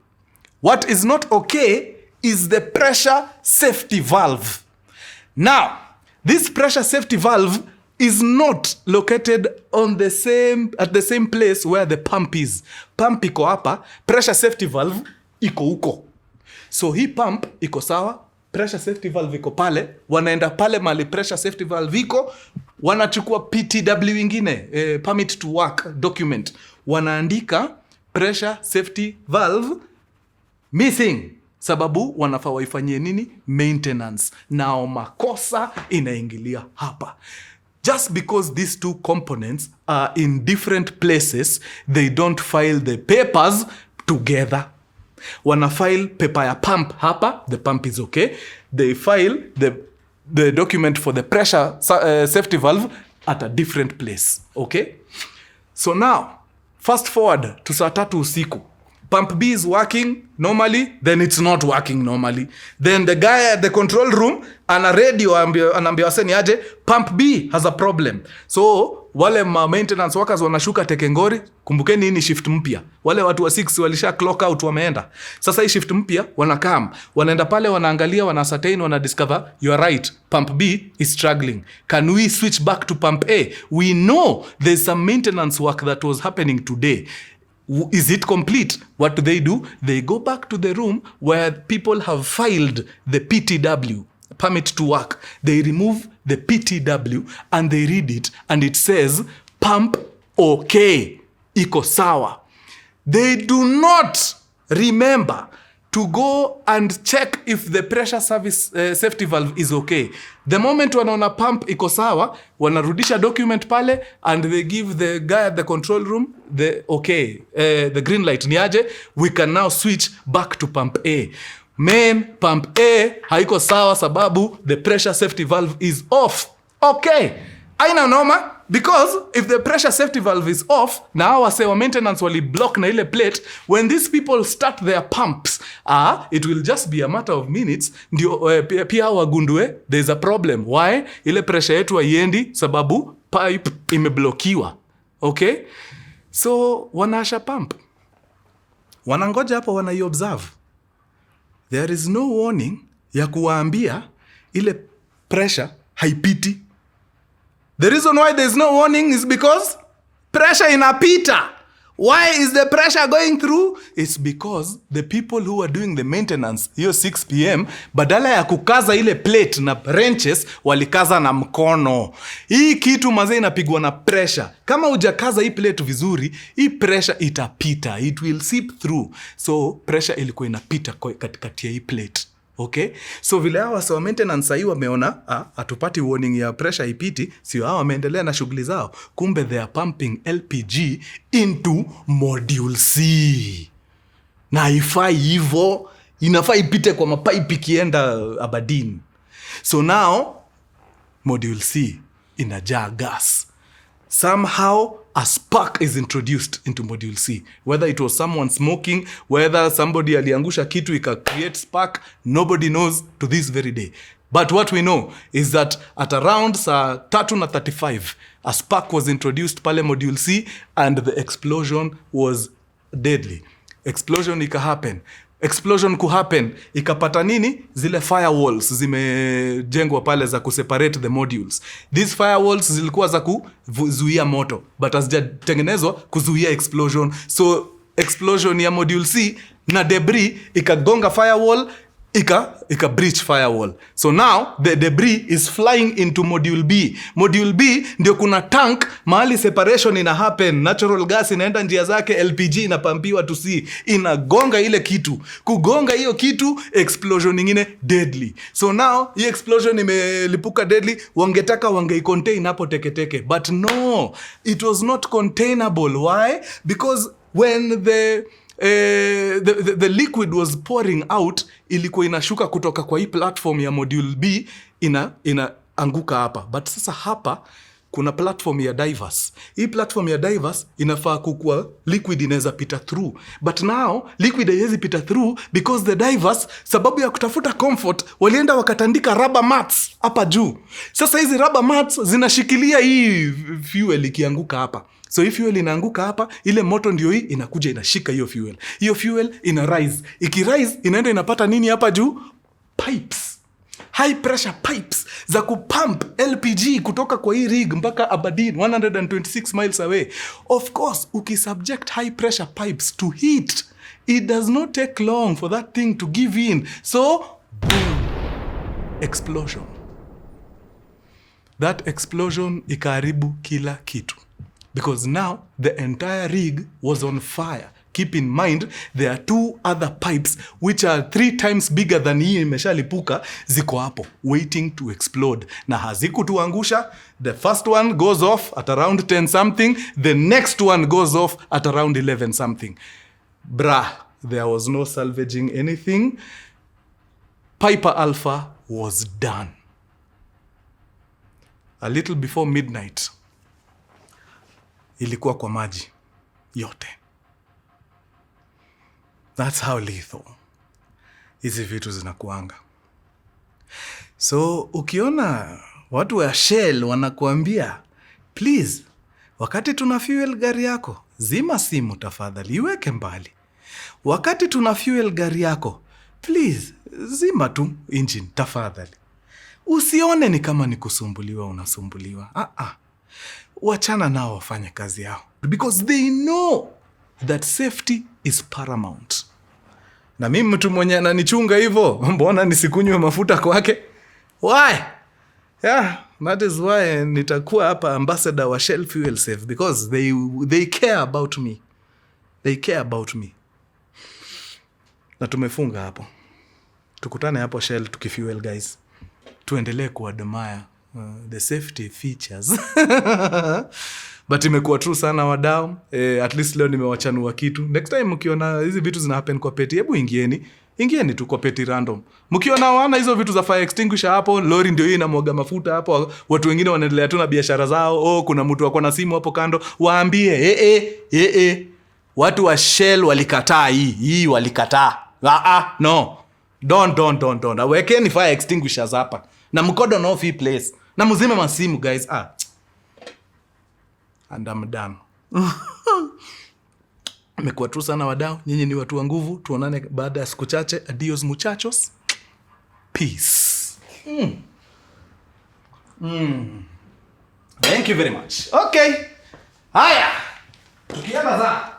What is not okay is the pressure safety valve. Now, this pressure safety valve is not located at the same place where the pump is. Pump iko hapa, pressure safety valve iko huko. So hii pump iko sawa, pressure safety valve iko pale, wanaenda pale mali pressure safety valve iko, wanachukua PTW ingine, permit to work document. Wanaandika pressure safety valve missing, sababu wanafaa waifanyie nini? Maintenance. Nao makosa inaingilia hapa. Just because these two components are in different places, they don't file the papers together. Wana file paper ya pump hapa, the pump is okay. They file the document for the pressure safety valve at a different place. Okay? So now, fast forward to saa 3 usiku. Pump B is working normally, then it's not working normally. Then the guy at the control room ana radio anaambia waseni aje, pump B has a problem. So wale maintenance workers wanashuka Tekengori, kumbukeni hii ni shift mpya. Wale watu wa 6 walisha clock out wameenda. Sasa hii shift mpya wanakam, wanaenda pale wanaangalia, wanascertain, wanadiscover you are right, pump B is struggling. Can we switch back to pump A? We know there's some maintenance work that was happening today. Is it complete? What do? They go back to the room where people have filed the PTW, permit to work. They remove the PTW and they read it and it says pump okay, iko sawa. They do not remember to go and check if the pressure service safety valve is okay. The moment wanaona pump iko sawa, wanarudisha document pale and they give the guy at the control room the green light. Niaje, we can now switch back to pump A. Pump A haiko sawa sababu the pressure safety valve is off. Okay, aina noma. Because if the pressure safety valve is off, na hawa sewa maintenance wali block na ile plate, when these people start their pumps, it will just be a matter of minutes, ndio pia wagundue there's a problem. Why? Ile pressure yetu haiendi sababu pipe imeblokiwa. Okay? So wanasha pump. Wanangoja hapo wanaiobserve. There is no warning ya kuwaambia ile pressure haipiti. The reason why there is no warning is because pressure inapita. Why is the pressure going through? It's because the people who are doing the maintenance hiyo 6 p.m. badala ya kukaza ile plate na wrenches walikaza na mkono. Hii kitu mazee inapigwa na pressure. Kama hujakaza hii plate vizuri, hii pressure itapita. It will seep through. So pressure ilikuwa inapita katikati ya hii plate. Okay? So vile hawa sawa maintenance sahi wameona hatupati warning ya pressure ipiti, sio hawa wameendelea na shughuli zao. Kumbe they are pumping LPG into module C. Na haifai hivyo, inafaa ipite kwa mapipe ikienda Aberdeen. So now module C inajaa gas. Somehow a spark is introduced into module C. Whether it was someone smoking, whether somebody aliangusha kitu ika create spark, nobody knows to this very day. But what we know is that at around 3:35, a spark was introduced pale module C and the explosion was deadly. Explosion kuhappen, ikapata nini? Zile firewalls zimejengwa pale za kuseparate the modules. These firewalls zilikuwa za kuzuia moto, but hazijatengenezwa kuzuia explosion. So explosion ya module C na debris ikagonga firewall, ika breach firewall. So now the debris is flying into module B. Module B ndio kuna tank, mahali separation ina happen, natural gas inaenda njia zake, LPG inapampiwa to C, inagonga ile kitu. Kugonga hiyo kitu, explosion nyingine deadly. So now hii explosion imelipuka deadly, wangetaka wangeicontain hapo teketeke. But no, it was not containable. Why? Because when the liquid was pouring out, ilikuwa inashuka kutoka kwa hii platform ya module B, inaanguka hapa. But sasa hapa kuna platform ya divers. Hii platform ya divers inafaa kukua liquid inaweza pita through. But now liquid haiwezi pita through because the divers, sababu ya kutafuta comfort, walienda wakatandika rubber mats hapa juu. Sasa hizi rubber mats zinashikilia hii fuel ikianguka hapa. So hii fuel inaanguka hapa, ile moto ndio hii inakuja inashika hiyo fuel. Hiyo fuel ina rise. Rise inaenda inapata nini hapa juu? Pipes. High pressure pipes za kupump LPG kutoka kwa hii rig mpaka Aberdeen, 126 miles away. Of course, ukisubject high pressure pipes to heat, it does not take long for that thing to give in. So, boom, explosion. That explosion ikaharibu kila kitu. Because now the entire rig was on fire. Keep in mind, there are 2 other pipes which are 3 times bigger than hii imeshalipuka, ziko hapo waiting to explode. Na hazikutuangusha. The first one goes off at around 10 something. The next one goes off at around 11 something. There was no salvaging anything. Piper Alpha was done. A little before midnight, ilikuwa kwa maji yote. That's how lethal hizi vitu zinakuanga. So ukiona watu wa Shell wanakuambia, please, wakati tuna fuel gari yako, zima simu tafadhali, iweke mbali. Wakati tuna fuel gari yako, please, zima tu engine tafadhali. Usione ni kama ni kusumbuliwa unasumbuliwa. Wachana nao wafanye kazi yao. Because they know that safety is paramount. Na mimi mtu mwenye ananichunga hivyo, mbona nisikunywe mafuta kwake? Why? Yeah, that is why nitakuwa hapa ambassador wa Shell Fuel Safe, because they care about me. They care about me. Na tumefunga hapo. Tukutane hapo Shell tukifuel guys. Tuendelee kuadmire the safety features. But imekuwa true sana wadau. At least leo nimewachanua kitu. Next time mkiona hizi vitu zina happen kwa peti, hebu ingieni tu kwa peti random. Mkiona wana hizo vitu za fire extinguisher hapo, lori ndio hii inamwaga mafuta hapo, watu wengine wanaendelea tu na biashara zao, kuna mtu wako na simu hapo kando, waambie watu wa Shell walikataa hii walikataa. No. Don't. Awekeni fire extinguishers hapa. Na mkodo no fee place. Na mzime masimu guys. And I'm done. Mekuwa tu sana wadau. Nyinyi ni watu wa nguvu. Tuonane baada ya siku chache. Adios muchachos. Peace. Thank you very much. Okay. Haya. Tukienda za.